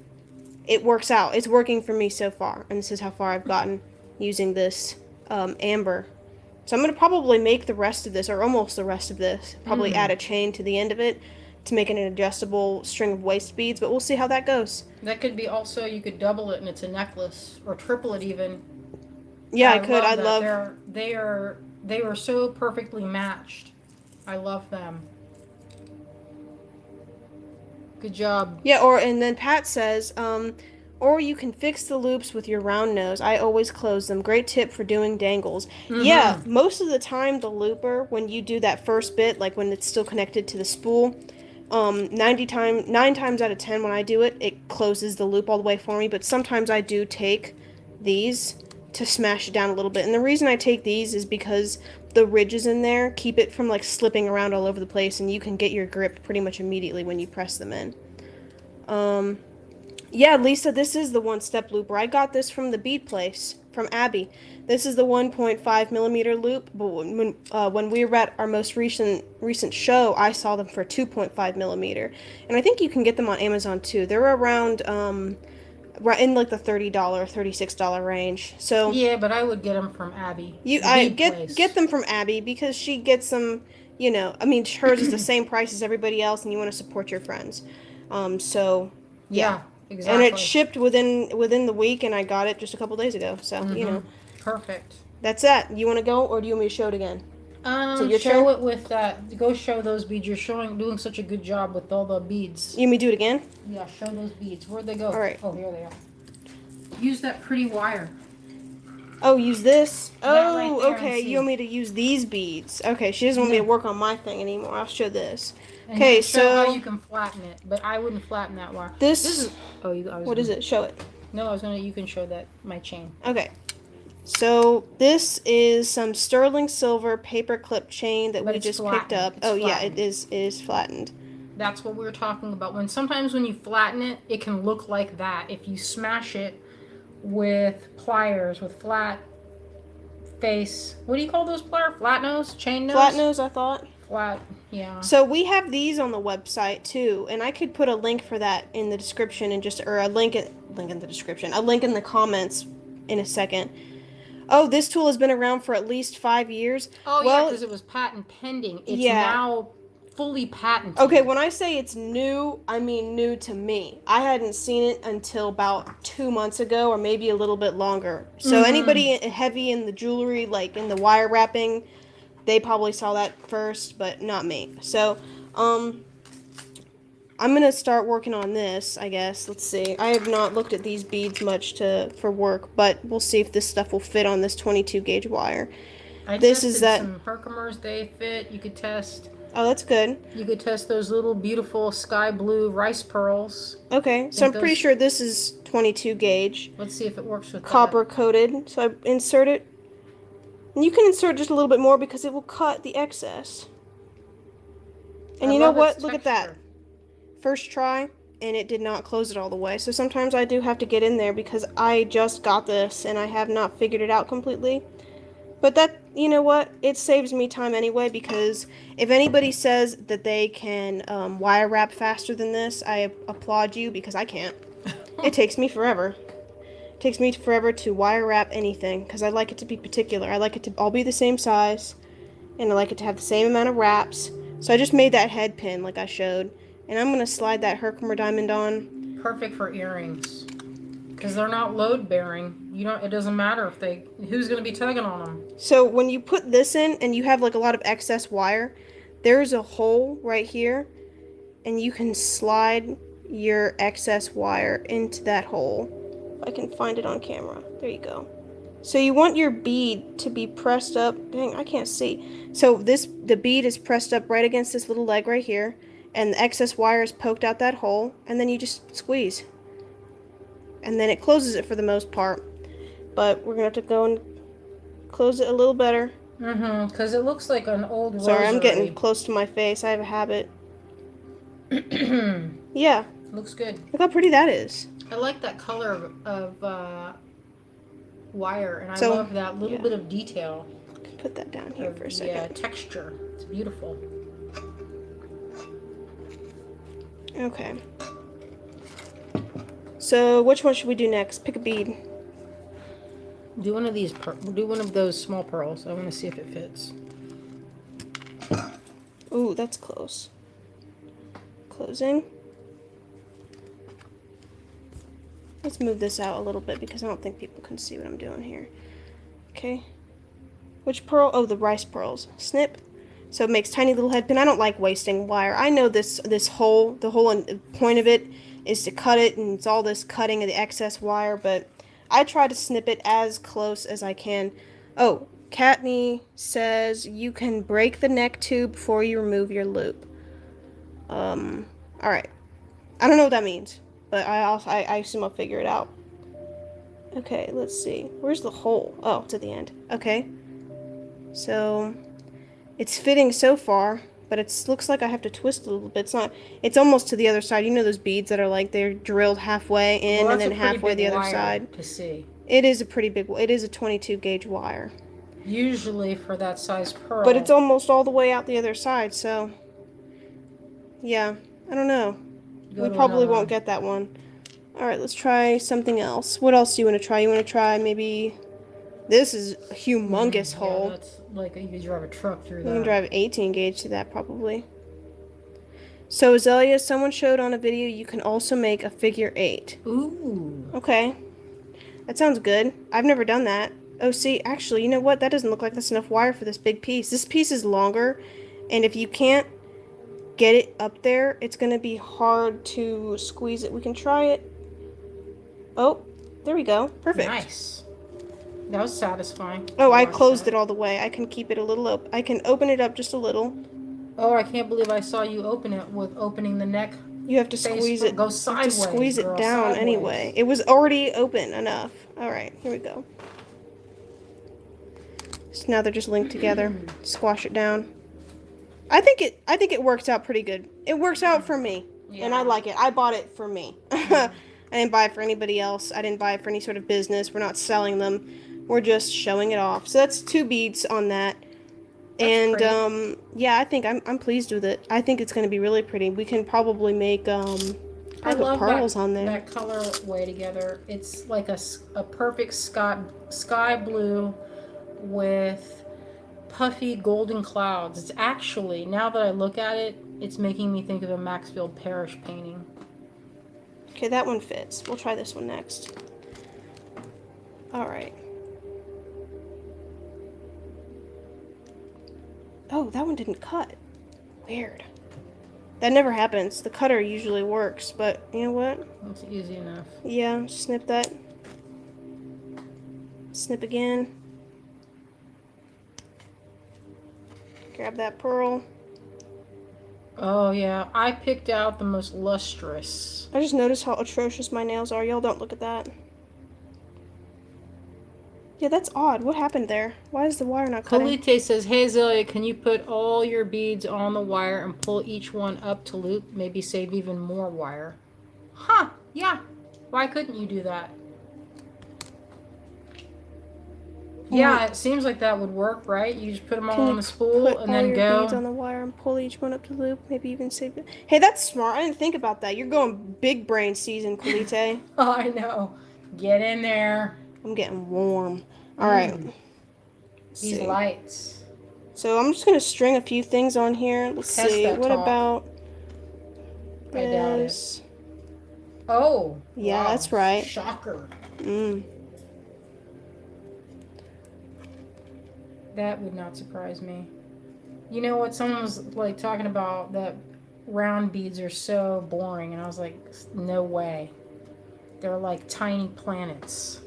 it works out. It's working for me so far, and this is how far I've gotten using this amber. So I'm going to probably make the rest of this, or almost the rest of this, probably add a chain to the end of it to make it an adjustable string of waist beads, but we'll see how that goes. That could be also, you could double it and it's a necklace, or triple it even. Yeah, I I could. love I that. love. They were so perfectly matched. I love them. Good job. Yeah, and then Pat says, or you can fix the loops with your round nose. I always close them. Great tip for doing dangles. Yeah, Mm-hmm. most of the time the looper, when you do that first bit, like when it's still connected to the spool, 9 times out of 10 when I do it, it closes the loop all the way for me. But sometimes I do take these to smash it down a little bit. And the reason I take these is because the ridges in there keep it from like slipping around all over the place, and you can get your grip pretty much immediately when you press them in. Yeah, Lisa, this is the one-step looper. I got this from the bead place, from Abby. This is the 1.5 millimeter loop, but when we were at our most recent show, I saw them for 2.5 millimeter, and I think you can get them on Amazon too. They're around right in like the $30, $36 range. So Yeah, but I would get them from Abby, you, the I bead get place. them from Abby because she gets them. You know, I mean, hers is the same price as everybody else, and you want to support your friends. So yeah, Yeah, and it exactly. shipped within the week, and I got it just a couple days ago. So Mm-hmm. Perfect. that's that. You want to go, or do you want me to show it again? Is it your turn? Show it with that. Go show those beads. You're doing such a good job with all the beads. You want me to do it again? Yeah, show those beads. Where'd they All go? right. Oh, here they are. Use that pretty wire. Oh, use this? That right Oh, there and okay. see. You want me to use these beads? Okay, she doesn't want me to No. work on my thing anymore. I'll show this. And Okay, then show how so you can flatten it. But I wouldn't flatten that wire. This this. is. Oh, I was What gonna, is it? Show it. No, I was gonna. You can show that my chain. Okay. So this is some sterling silver paper clip chain that But we it's just picked flattened. up. It's Oh yeah, flattened. it is flattened. That's what we were talking about. Sometimes when you flatten it, it can look like that. If you smash it with pliers, with flat face. What do you call those pliers? Flat nose? Chain nose? Flat nose, I thought. Flat, yeah. So we have these on the website too, and I could put a link for that in the description and just or a link in the description, a link in the comments in a second. Oh, this tool has been around for at least 5 years. Oh, yeah, Well, because it was patent pending. It's yeah. now fully patented. Okay, when I say it's new, I mean new to me. I hadn't seen it until about 2 months ago, or maybe a little bit longer. So anybody heavy in the jewelry, like in the wire wrapping, they probably saw that first, but not me. So, I'm gonna start working on this, I guess. Let's see. I have not looked at these beads much for work, but we'll see if this stuff will fit on this 22 gauge wire. I This tested is that. some Herkimers. They fit. You could test. Oh, that's good. You could test those little beautiful sky blue rice pearls. Okay, so I'm pretty sure this is 22 gauge. Let's see if it works with Copper coated. So I insert it. And you can insert just a little bit more because it will cut the excess. And you know what? Look at that. First try, and it did not close it all the way. So sometimes I do have to get in there because I just got this and I have not figured it out completely. But that, you know what? It saves me time anyway, because if anybody says that they can wire wrap faster than this, I applaud you, because I can't. It takes me forever. It takes me forever to wire wrap anything because I like it to be particular. I like it to all be the same size, and I like it to have the same amount of wraps. So I just made that head pin like I showed, and I'm going to slide that Herkimer diamond on. Perfect for earrings. Because they're not load bearing. It doesn't matter who's going to be tugging on them. So when you put this in and you have like a lot of excess wire, there's a hole right here, and you can slide your excess wire into that hole. If I can find it on camera. There you go. So you want your bead to be pressed up. Dang, I can't see. So the bead is pressed up right against this little leg right here, and the excess wire is poked out that hole, and then you just squeeze. and then it closes it for the most part. But we're gonna have to go and close it a little better. Because it looks like an old rosary. Sorry, I'm getting close to my face. I have a habit. Yeah. Looks good. Look how pretty that is. I like that color of wire, and I love that little bit of detail. Put that down here for a second. Yeah, texture. It's beautiful. Okay. So, which one should we do next? Pick a bead. Do one of these. Do one of those small pearls. I want to see if it fits. Ooh, that's close. Closing. Let's move this out a little bit because I don't think people can see what I'm doing here. Okay. Which pearl? Oh, the rice pearls. Snip. So it makes tiny little head pin. I don't like wasting wire. I know the whole point of it is to cut it, and it's all this cutting of the excess wire, but I try to snip it as close as I can. Oh, Katney says you can break the neck tube before you remove your loop. Alright. I don't know what that means, but I assume I'll figure it out. Okay, let's see. Where's the hole? Oh, it's at the end. Okay. So, it's fitting so far, but it looks like I have to twist a little bit. It's not. It's almost to the other side. You know those beads that are like they're drilled halfway in and then halfway the other side? To see. It is a pretty big. It is a 22 gauge wire. Usually for that size pearl. But it's almost all the way out the other side, so yeah, I don't know. We probably won't get that one. All right, let's try something else. What else do you want to try? You want to try maybe? This is a humongous hole. Yeah, that's like you could drive a truck through that. You can drive 18 gauge to that probably. So Azalea, someone showed on a video you can also make a figure 8. Ooh. Okay. That sounds good. I've never done that. Oh, see, actually, you know what? That doesn't look like that's enough wire for this big piece. This piece is longer, and if you can't get it up there, it's going to be hard to squeeze it. We can try it. Oh, there we go. Perfect. Nice. That was satisfying. Oh, I closed it all the way. I can keep it a little open. I can open it up just a little. Oh, I can't believe I saw you open it with opening the neck. You have to squeeze it. Go sideways. You have to squeeze it down anyway. It was already open enough. All right, here we go. So now they're just linked together. Squash it down. I think it works out pretty good. It works out for me, and I like it. I bought it for me. I didn't buy it for anybody else. I didn't buy it for any sort of business. We're not selling them. We're just showing it off. So that's 2 beads on that. That's and yeah, I think I'm pleased with it. I think it's going to be really pretty. We can probably make I love pearls on there. That colorway together. It's like a perfect sky blue with puffy golden clouds. It's actually, now that I look at it, it's making me think of a Maxfield Parrish painting. Okay, that one fits. We'll try this one next. All right. Oh, that one didn't cut. Weird. That never happens. The cutter usually works, but you know what? It's easy enough. Yeah, snip that. Snip again. Grab that pearl. Oh, yeah. I picked out the most lustrous. I just noticed how atrocious my nails are. Y'all don't look at that. Yeah, that's odd. What happened there? Why is the wire not cutting? Kalite says, hey, Zelia, can you put all your beads on the wire and pull each one up to loop? Maybe save even more wire. Huh. Yeah. Why couldn't you do that? Yeah, it seems like that would work, right? You just put them all on the spool and then go. Put beads on the wire and pull each one up to the loop. Maybe even save it. Hey, that's smart. I didn't think about that. You're going big brain season, Kalite. Oh, I know. Get in there. I'm getting warm. All right. These lights. So I'm just gonna string a few things on here. Let's see. What about this? Oh. Yeah, that's right. Shocker. Mm. That would not surprise me. You know what? Someone was like talking about that round beads are so boring, and I was like, no way. They're like tiny planets.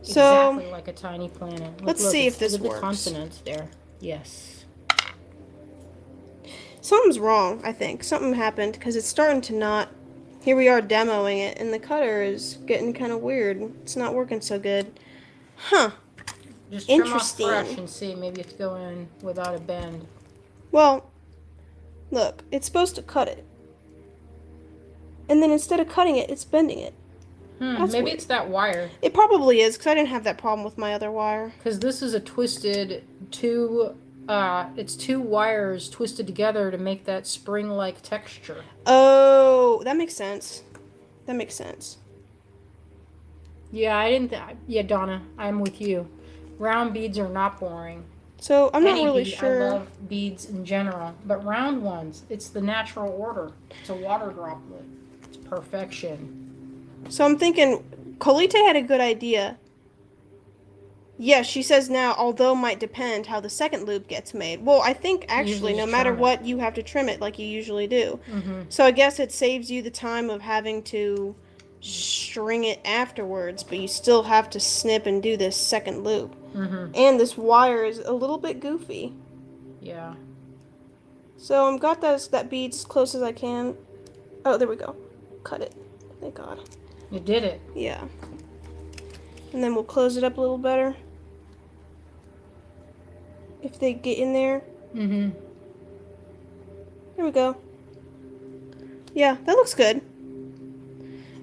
So, exactly like a tiny planet. Let's see if this works. The consonants there. Yes. Something's wrong, I think. Something happened because it's starting to not here we are demoing it, and the cutter is getting kind of weird. It's not working so good. Huh. Just trim off Interesting. fresh and see. Maybe it's go in without a bend. Well, look, it's supposed to cut it. And then instead of cutting it, it's bending it. Maybe weird. It's that wire. It probably is, because I didn't have that problem with my other wire. Because this is a twisted it's two wires twisted together to make that spring-like texture. Oh, that makes sense. That makes sense. Yeah, yeah, Donna, I'm with you. Round beads are not boring. So, I'm not really sure. I love beads in general, but round ones, it's the natural order. It's a water droplet. It's perfection. So I'm thinking, Colite had a good idea. Yeah, she says now, although might depend how the second loop gets made. Well, I think actually, no matter what, you have to trim it like you usually do. Mm-hmm. So I guess it saves you the time of having to string it afterwards, but you still have to snip and do this second loop. Mm-hmm. And this wire is a little bit goofy. Yeah. So I've got that bead as close as I can. Oh, there we go. Cut it. Thank God. You did it. Yeah. And then we'll close it up a little better. If they get in there. Mm-hmm. There we go. Yeah, that looks good.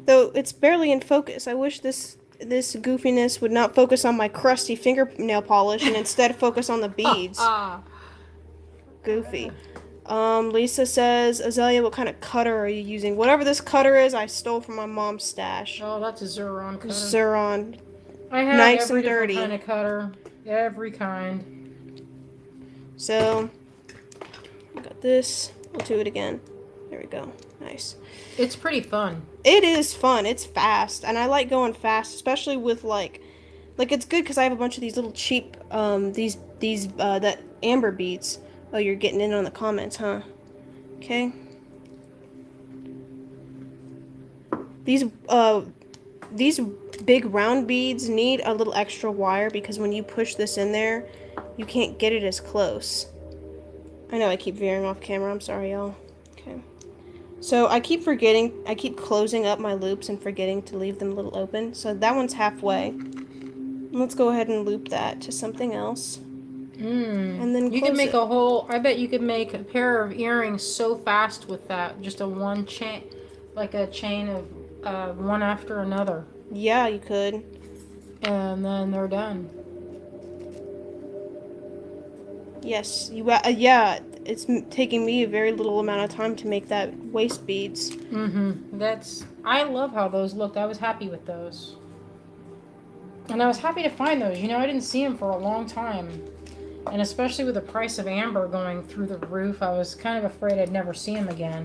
Though it's barely in focus. I wish this goofiness would not focus on my crusty fingernail polish and instead focus on the beads. Goofy. Lisa says, Azalea, what kind of cutter are you using? Whatever this cutter is, I stole from my mom's stash. Oh, that's a Zuron cutter. Zuron. I have nice every and dirty kind of cutter. Every kind. So, got this. We'll do it again. There we go. Nice. It's pretty fun. It is fun. It's fast, and I like going fast, especially with like it's good because I have a bunch of these little cheap that amber beads. Oh, you're getting in on the comments, huh? Okay. These big round beads need a little extra wire because when you push this in there, you can't get it as close. I know I keep veering off camera. I'm sorry, y'all. Okay. So I keep closing up my loops and forgetting to leave them a little open. So that one's halfway. Let's go ahead and loop that to something else. And then you could make I bet you could make a pair of earrings so fast with that. Just a one chain, like a chain of one after another. Yeah, you could. And then they're done. Yes, yeah, it's taking me a very little amount of time to make that waist beads. I love how those looked. I was happy with those. And I was happy to find those. You know, I didn't see them for a long time. And especially with the price of amber going through the roof, I was kind of afraid I'd never see them again.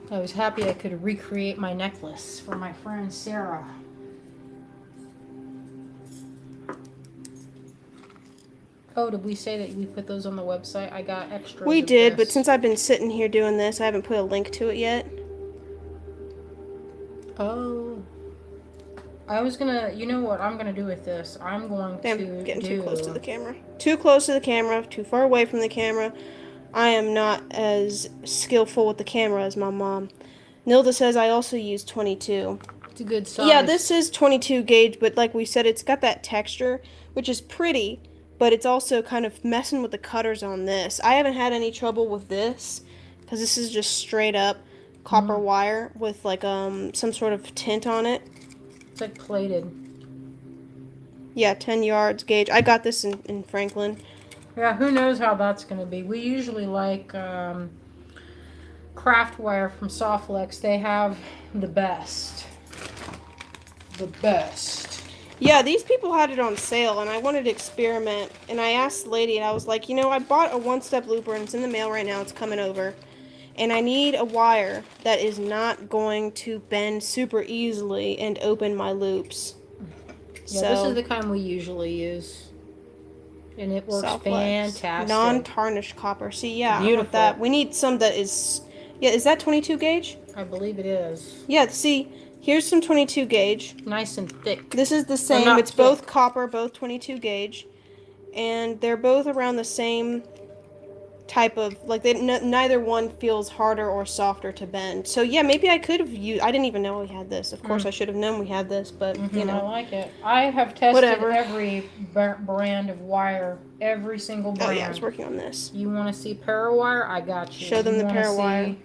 I was happy I could recreate my necklace for my friend Sarah. Oh, did we say that we put those on the website? I got extras. We did, but since I've been sitting here doing this, I haven't put a link to it yet. Oh. I was gonna, you know what I'm gonna do with this? I'm going to getting too close to the camera. Too close to the camera, too far away from the camera. I am not as skillful with the camera as my mom. Nilda says I also use 22. It's a good size. Yeah, this is 22 gauge, but like we said, it's got that texture, which is pretty, but it's also kind of messing with the cutters on this. I haven't had any trouble with this, because this is just straight up copper wire with like some sort of tint on it. It's like plated. Yeah, 10 yards gauge. I got this in Franklin. Yeah, who knows how that's going to be. We usually like craft wire from Softlex. They have the best. The best. Yeah, these people had it on sale, and I wanted to experiment. And I asked the lady, and I was like, you know, I bought a one-step looper, and it's in the mail right now. It's coming over. And I need a wire that is not going to bend super easily and open my loops. Yeah, so, this is the kind we usually use. And it works fantastic. Non-tarnished copper. See, yeah, beautiful. I want that. We need some that is... Yeah, is that 22 gauge? I believe it is. Yeah, see, here's some 22 gauge. Nice and thick. This is the same. It's thick. Both copper, both 22 gauge. And they're both around the same type of like neither one feels harder or softer to bend. So yeah, maybe I could have used. I didn't even know we had this. Of course, I should have known we had this, but you I know, like it. I have tested whatever. every brand of wire, every single Oh yeah, I was brand. working on this. You want to see Parawire? I got you. Show them You the want to Parawire.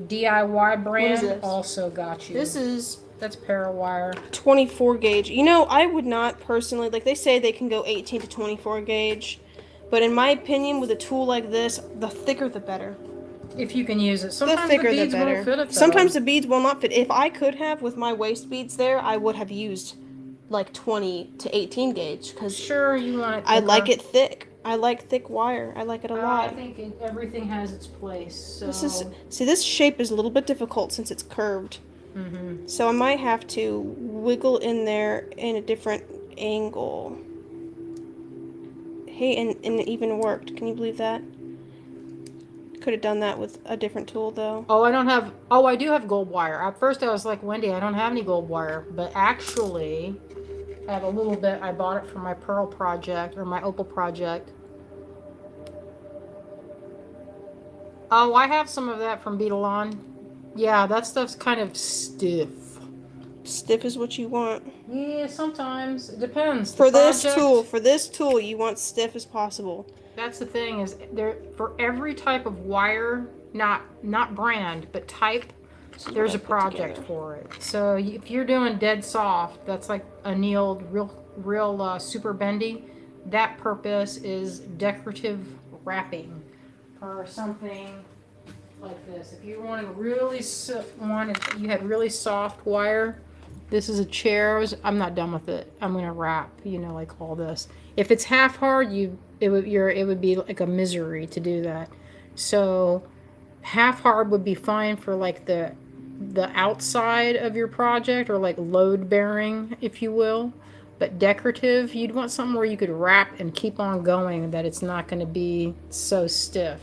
see DIY brand? What is this? Also got you. This is That's Parawire. 24 gauge. You know, I would not personally like. They say they can go 18 to 24 gauge, but in my opinion, with a tool like this, the thicker the better. If you can use it. The Sometimes thicker the the beads better. won't fit it though. Sometimes the beads will not fit. If I could have with my waist beads there, I would have used like 20 to 18 gauge because Sure, you want it I thicker. like it thick. I like thick wire. I like it a I lot. think everything has its place. So. This shape is a little bit difficult since it's curved. So I might have to wiggle in there in a different angle. Hey, and it even worked. Can you believe that? Could have done that with a different tool though. Oh, I do have gold wire. At first I was like, Wendy, I don't have any gold wire. But actually, I have a little bit. I bought it for my pearl project, or my opal project. Oh, I have some of that from Beetlon. Yeah, that stuff's kind of stiff. Stiff is what you want. Yeah, sometimes. It depends. For this tool, you want stiff as possible. That's the thing, is there for every type of wire, not brand, but type, there's a project for it. So if you're doing dead soft, that's like annealed, real super bendy, that purpose is decorative wrapping. Or something like this. If you wanted you had really soft wire, this is a chair. I'm not done with it. I'm gonna wrap, like all this. If it's half hard, it would be like a misery to do that. So half hard would be fine for like the outside of your project, or like load bearing, if you will. But decorative, you'd want something where you could wrap and keep on going, that it's not going to be so stiff.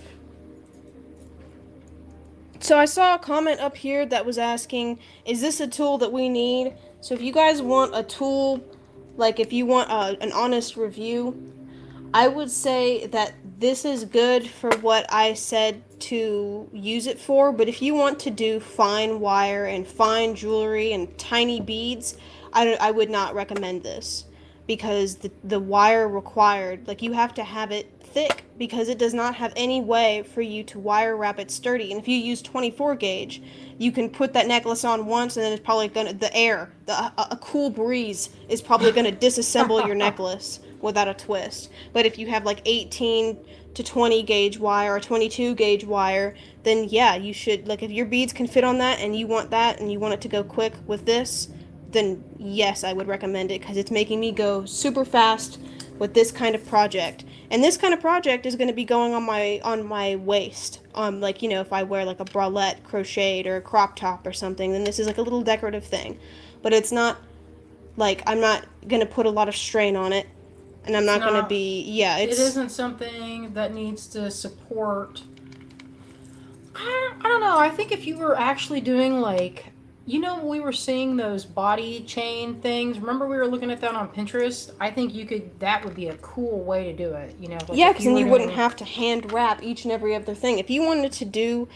So I saw a comment up here that was asking, is this a tool that we need? So if you guys want a tool, like if you want an honest review, I would say that this is good for what I said to use it for. But if you want to do fine wire and fine jewelry and tiny beads, I would not recommend this, because the wire required, like, you have to have it thick, because it does not have any way for you to wire wrap it sturdy. And if you use 24 gauge, you can put that necklace on once, and then it's probably gonna, a cool breeze is probably gonna disassemble your necklace without a twist. But if you have like 18 to 20 gauge wire or 22 gauge wire, then yeah, you should, like, if your beads can fit on that and you want it to go quick with this, then yes, I would recommend it, because it's making me go super fast with this kind of project. And this kind of project is going to be going on my waist. Like, if I wear like a bralette crocheted or a crop top or something, then this is like a little decorative thing. But it's not like, I'm not going to put a lot of strain on it. And I'm not going to be, it isn't something that needs to support. I don't know. I think if you were actually doing, like, we were seeing those body chain things. Remember we were looking at that on Pinterest? I think that would be a cool way to do it, Like, yeah, because then you wouldn't have to hand wrap each and every other thing. If you wanted to do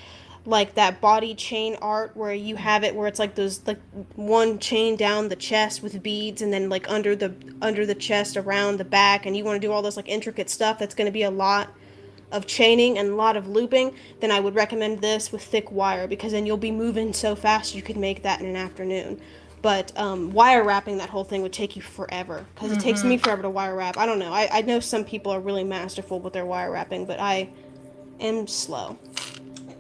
like that body chain art where you have it where it's like those, like, one chain down the chest with beads, and then like under the chest around the back, and you want to do all this like intricate stuff, that's going to be a lot of chaining and a lot of looping, then I would recommend this with thick wire, because then you'll be moving so fast you could make that in an afternoon. But wire wrapping that whole thing would take you forever, because it takes me forever to wire wrap. I don't know. I know some people are really masterful with their wire wrapping, but I am slow.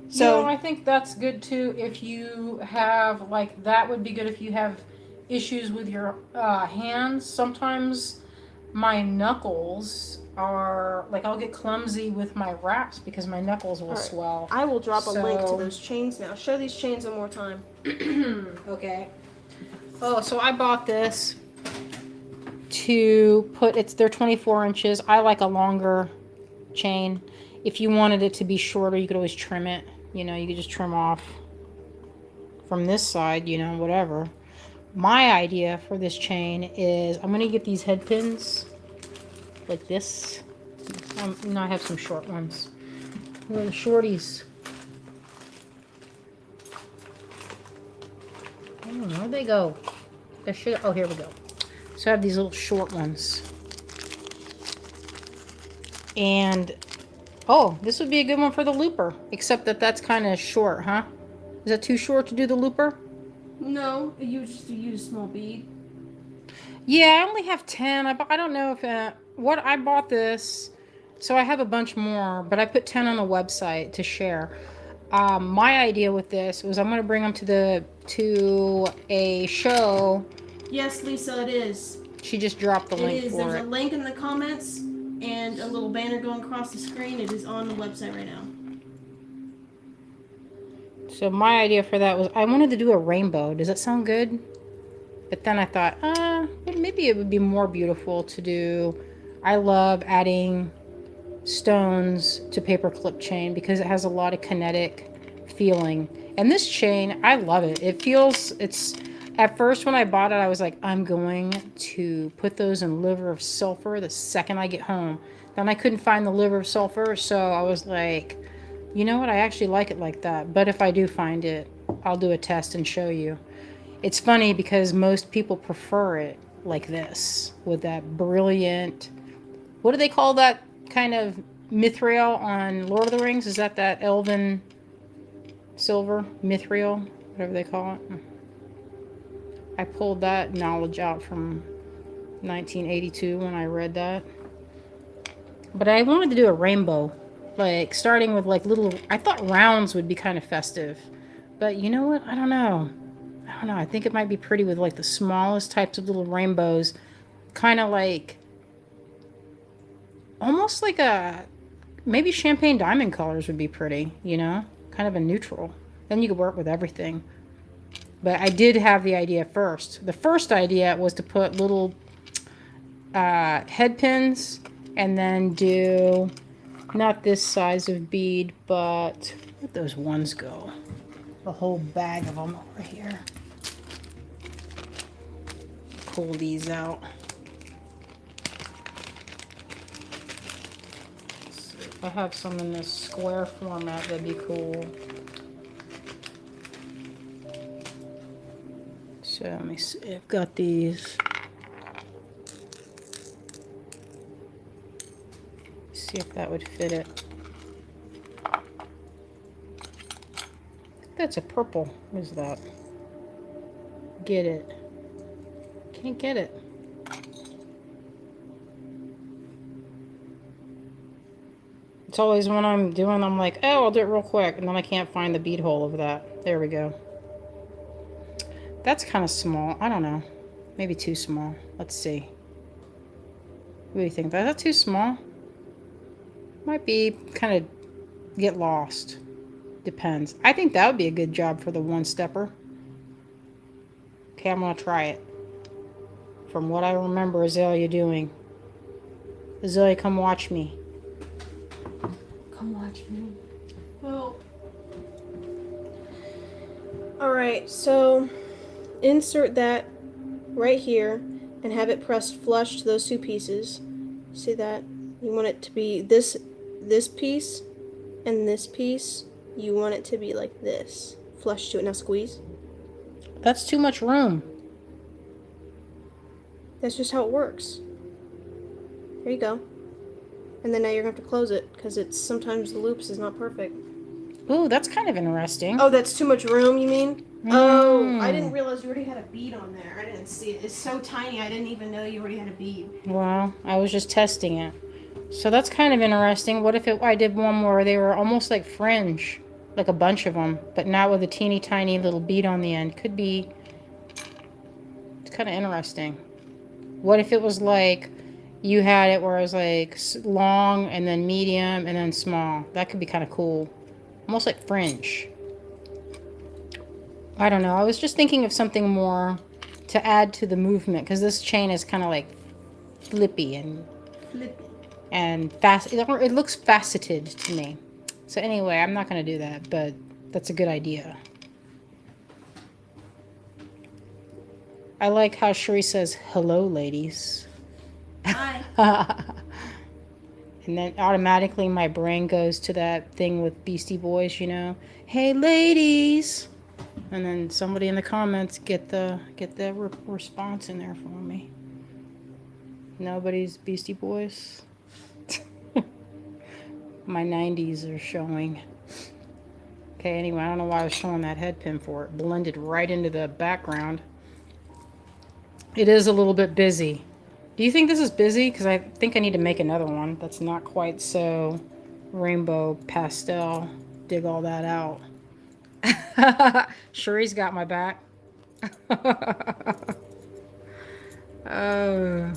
So I think that's good too. If you have, like, that would be good if you have issues with your hands. Sometimes my knuckles are, like, I'll get clumsy with my wraps because my knuckles will swell. I will drop a link to those chains now. Show these chains one more time. Okay. Oh, so I bought this to put, they're 24 inches. I like a longer chain. If you wanted it to be shorter, you could always trim it. You could just trim off from this side, whatever. My idea for this chain is I'm going to get these head pins like this. I have some short ones. Where are the shorties? Where'd they go? Oh, here we go. So I have these little short ones. And, oh, this would be a good one for the looper. Except that that's kind of short, huh? Is that too short to do the looper? No, you just use a small bead. Yeah, I only have 10. I don't know if... what I bought this... So I have a bunch more, but I put 10 on the website to share. My idea with this was I'm going to bring them to a show. Yes, Lisa, it is. She just dropped the link for There's it. a link in the comments and a little banner going across the screen. It is on the website right now. So my idea for that was I wanted to do a rainbow. Does that sound good? But then I thought, maybe it would be more beautiful to do. I love adding stones to paperclip chain because it has a lot of kinetic feeling. And this chain, I love it. It's at first when I bought it, I was like, I'm going to put those in liver of sulfur the second I get home. Then I couldn't find the liver of sulfur, so I was like, you know what? I actually like it like that. But if I do find it, I'll do a test and show you. It's funny because most people prefer it like this with that brilliant, what do they call that kind of mithril on Lord of the Rings? Is that elven silver mithril, whatever they call it? I pulled that knowledge out from 1982 when I read that. But I wanted to do a rainbow, like starting with like little, I thought rounds would be kind of festive. But you know what? I don't know. I think it might be pretty with like the smallest types of little rainbows, kind of like almost like maybe champagne diamond colors would be pretty, you know, kind of a neutral. Then you could work with everything. But I did have the idea first. The first idea was to put little head pins and then do not this size of bead, but where'd those ones go? A whole bag of them over here. Pull these out. So if I have some in this square format, that'd be cool. So let me see. I've got these. See if that would fit it. That's a purple. What is that? Get it. Can't get it. It's always when I'm doing, I'm like, oh, I'll do it real quick. And then I can't find the bead hole of that. There we go. That's kind of small. I don't know. Maybe too small. Let's see. What do you think? Is that too small? Might be kind of get lost. Depends. I think that would be a good job for the one-stepper. Okay, I'm going to try it. From what I remember Azalea doing. Azalea, come watch me. Come watch me. Well, alright, so insert that right here and have it pressed flush to those two pieces. See that? You want it to be this piece and this piece. You want it to be like this. Flush to it. Now squeeze. That's too much room. That's just how it works. There you go. And then now you're going to have to close it because it's sometimes the loops is not perfect. Ooh, that's kind of interesting. Oh, that's too much room, you mean? Oh, I didn't realize you already had a bead on there. I didn't see it. It's so tiny, I didn't even know you already had a bead. Well, I was just testing it. So that's kind of interesting. What if I did one where they were almost like fringe, like a bunch of them, but not with a teeny tiny little bead on the end? Could be. It's kind of interesting. What if it was like you had it where it was like long and then medium and then small? That could be kind of cool. Almost like fringe. I don't know. I was just thinking of something more to add to the movement because this chain is kind of like flippy and fast. It looks faceted to me. So anyway, I'm not going to do that, but that's a good idea. I like how Cherie says, hello, ladies. Hi. And then automatically my brain goes to that thing with Beastie Boys, you know. Hey ladies. And then somebody in the comments get the response in there for me. Nobody's Beastie Boys. My 90s are showing. Okay, anyway, I don't know why I was showing that head pin for. It blended right into the background. It is a little bit busy. Do you think this is busy? Because I think I need to make another one that's not quite so rainbow pastel. Dig all that out. Cherie's got my back. Oh,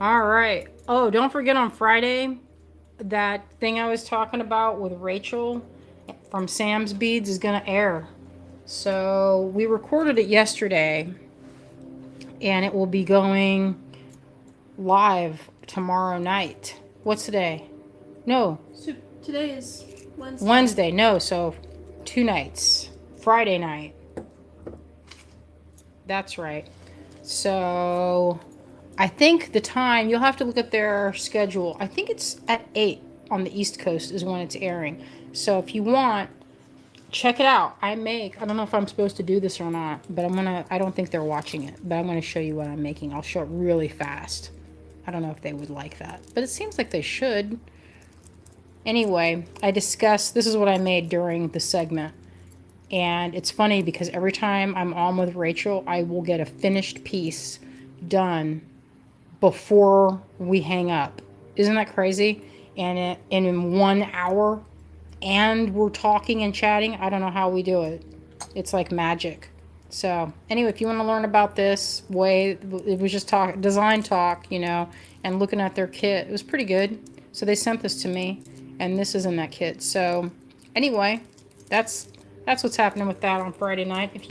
all right. Oh, don't forget on Friday, that thing I was talking about with Rachel from Sam's Beads is going to air. So we recorded it yesterday, and it will be going live tomorrow night. What's today? No. So today is Wednesday. Wednesday. No, so 2 nights. Friday night. That's right. So I think the time, you'll have to look at their schedule. I think it's at 8 on the East Coast is when it's airing. So if you want, check it out. I don't know if I'm supposed to do this or not, but I don't think they're watching it, but I'm going to show you what I'm making. I'll show it really fast. I don't know if they would like that, but it seems like they should. Anyway, this is what I made during the segment. And it's funny because every time I'm on with Rachel, I will get a finished piece done before we hang up. Isn't that crazy? And in 1 hour, and we're talking and chatting. I don't know how we do it. It's like magic. So anyway, if you want to learn about this way, it was just design talk, you know, and looking at their kit. It was pretty good. So they sent this to me, and this is in that kit. So anyway, that's what's happening with that on Friday night. If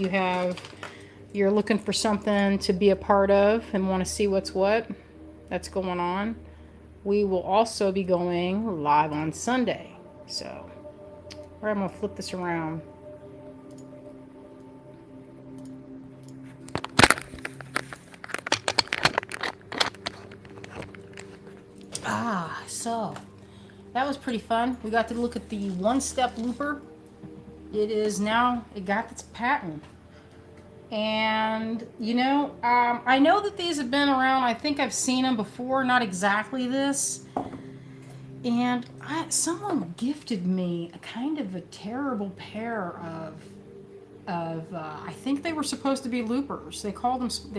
you're looking for something to be a part of and want to see what's going on, we will also be going live on Sunday. So, I'm going to flip this around. So that was pretty fun. We got to look at the one-step looper. It got its patent. And, you know, I know that these have been around. I think I've seen them before, not exactly this. And someone gifted me a kind of a terrible pair of I think they were supposed to be loopers. They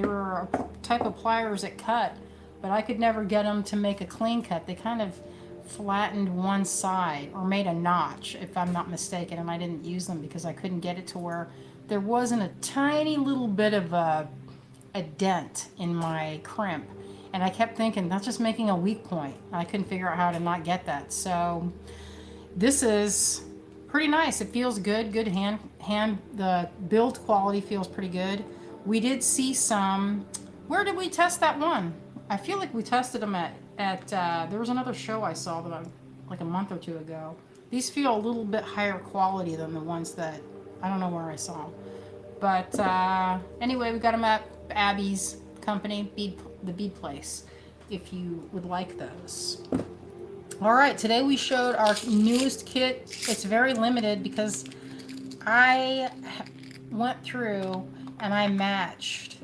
were a type of pliers that cut, but I could never get them to make a clean cut. They kind of flattened one side or made a notch, if I'm not mistaken, and I didn't use them because I couldn't get it to where there wasn't a tiny little bit of a dent in my crimp. And I kept thinking, that's just making a weak point. I couldn't figure out how to not get that. So this is pretty nice. It feels good. Good hand. The build quality feels pretty good. We did see some. Where did we test that one? I feel like we tested them at there was another show I saw them like a month or two ago. These feel a little bit higher quality than the ones that I don't know where I saw them. But anyway, we got them at Abby's company, the bead place, if you would like those. All right, today we showed our newest kit. It's very limited because I went through and I matched.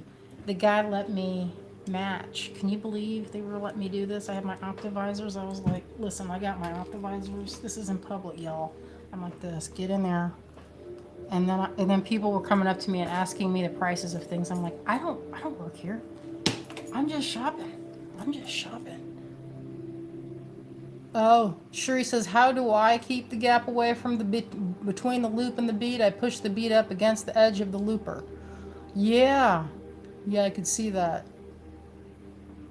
The guy let me match. Can you believe they were letting me do this? I had my optivisors. I was like, listen, I got my optivisors. This is in public, y'all. I'm like this. Get in there. And then people were coming up to me and asking me the prices of things. I'm like, I don't work here. I'm just shopping. Oh, Sherry says, how do I keep the gap away from the between the loop and the bead? I push the bead up against the edge of the looper. Yeah, I could see that.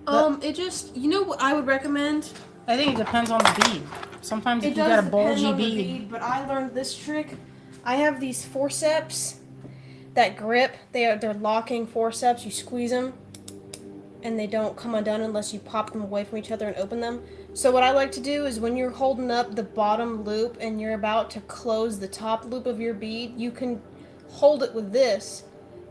It just, you know what I would recommend? I think it depends on the bead. Sometimes if you got a bulgy bead. But I learned this trick. I have these forceps that grip. They're locking forceps. You squeeze them, and they don't come undone unless you pop them away from each other and open them. So what I like to do is when you're holding up the bottom loop and you're about to close the top loop of your bead, you can hold it with this,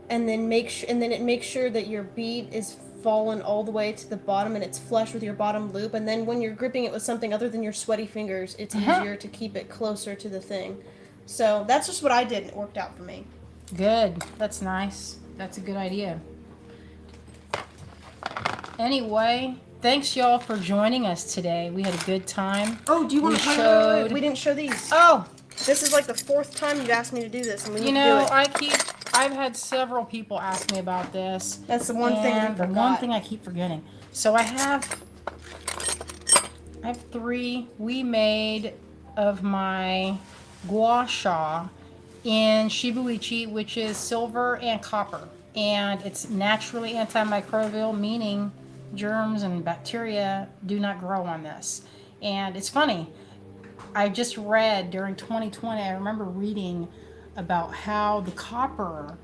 and then it makes sure that your bead is fallen all the way to the bottom and it's flush with your bottom loop. And then when you're gripping it with something other than your sweaty fingers, it's easier to keep it closer to the thing. So that's just what I did, and it worked out for me. Good. That's nice. That's a good idea. Anyway, thanks y'all for joining us today. We had a good time. Oh, do you want to wait, we didn't show these. Oh, this is like the 4th time you've asked me to do this, and we need you to know, do it. I've had several people ask me about this. That's the one thing we the forgot. one thing I keep forgetting. So I have 3 we made of my gua sha in shibuichi, which is silver and copper, and it's naturally antimicrobial, meaning germs and bacteria do not grow on this. And it's funny, I just read during 2020, I remember reading about how the copper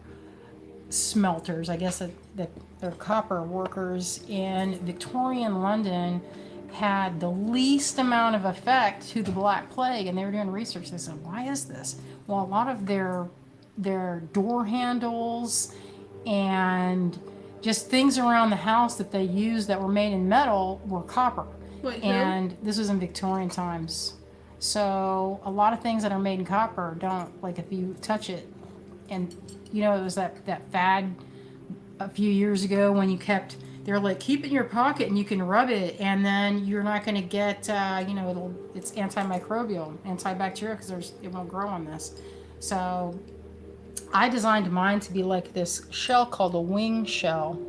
smelters, I guess that they're copper workers in Victorian London, had the least amount of effect to the Black Plague. And they were doing research. They said, why is this? Well, a lot of their door handles and just things around the house that they used that were made in metal were copper. Wait, and this was in Victorian times. So a lot of things that are made in copper don't, like if you touch it, and you know, it was that fad a few years ago when you kept, they're like, keep it in your pocket and you can rub it, and then you're not going to get, you know, it's antimicrobial, antibacterial, because it won't grow on this. So I designed mine to be like this shell called a wing shell,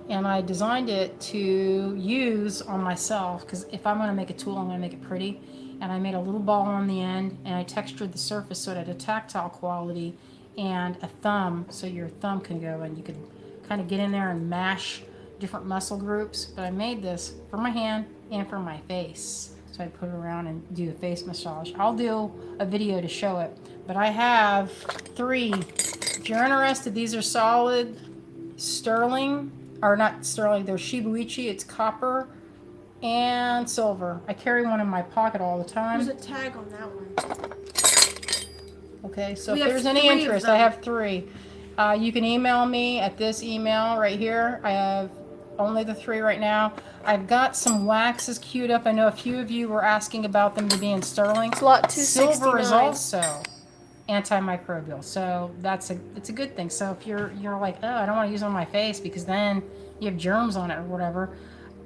and I designed it to use on myself, because if I'm going to make a tool, I'm going to make it pretty. And I made a little ball on the end, and I textured the surface so it had a tactile quality, and a thumb, so your thumb can go and you can kind of get in there and mash different muscle groups. But I made this for my hand and for my face, so I put it around and do a face massage. I'll do a video to show it, but I have 3. If you're interested, these are solid sterling, or not sterling, they're shibuichi. It's copper and silver. I carry one in my pocket all the time. There's a tag on that one. Okay, so if there's any interest, I have 3. You can email me at this email right here. I have only the 3 right now. I've got some waxes queued up. I know a few of you were asking about them to be in sterling. Slot 269. Silver is also antimicrobial, so it's a good thing. So if you're like, oh, I don't want to use it on my face because then you have germs on it or whatever,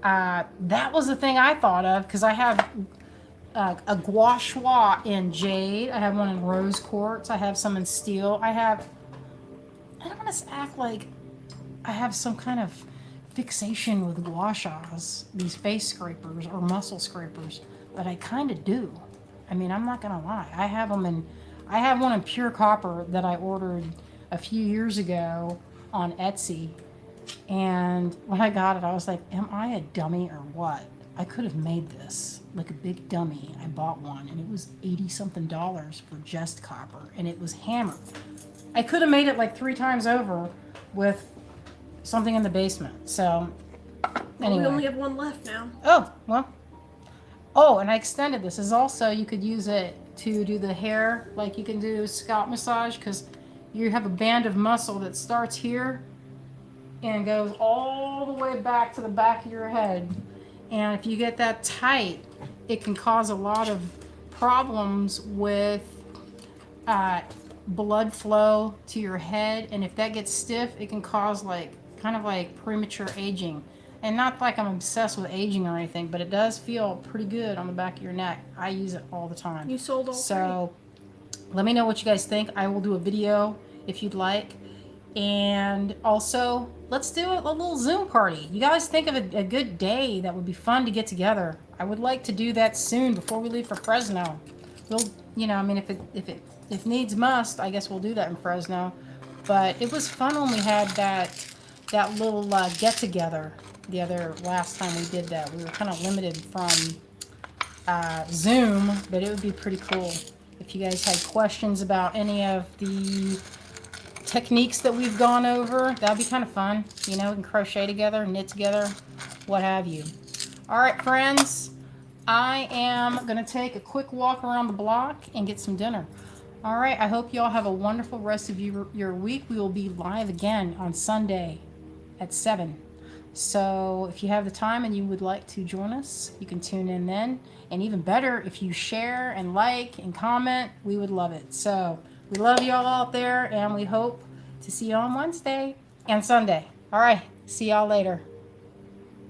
that was the thing I thought of, because I have a gua sha in jade. I have one in rose quartz. I have some in steel. I don't want to act like I have some kind of fixation with gua shas, these face scrapers or muscle scrapers, but I kind of do. I mean, I'm not gonna lie. I have one in pure copper that I ordered a few years ago on Etsy, and when I got it, I was like, am I a dummy or what? I could have made this like a big dummy. I bought one, and it was $80-something for just copper, and it was hammered. I could have made it like 3 times over with something in the basement. So anyway, we only have one left now. Oh, well. Oh, and I extended this. Is also, you could use it to do the hair, like you can do scalp massage, because you have a band of muscle that starts here and goes all the way back to the back of your head. And if you get that tight, it can cause a lot of problems with blood flow to your head. And if that gets stiff, it can cause kind of like premature aging. And not like I'm obsessed with aging or anything, but it does feel pretty good on the back of your neck. I use it all the time. You sold all 3. So let me know what you guys think. I will do a video if you'd like. And also, let's do a little Zoom party. You guys think of a good day that would be fun to get together. I would like to do that soon before we leave for Fresno. We'll, I mean, if needs must, I guess we'll do that in Fresno. But it was fun when we had that little get together the other last time we did that. We were kind of limited from Zoom, but it would be pretty cool if you guys had questions about any of the techniques that we've gone over. That'd be kind of fun. We can crochet together, knit together, what have you. All right, friends, I am going to take a quick walk around the block and get some dinner. All right, I hope you all have a wonderful rest of your week. We will be live again on Sunday at 7. So if you have the time and you would like to join us, you can tune in then. And even better, if you share and like and comment, we would love it. So we love you all out there, and we hope to see you on Wednesday and Sunday. All right. See y'all later.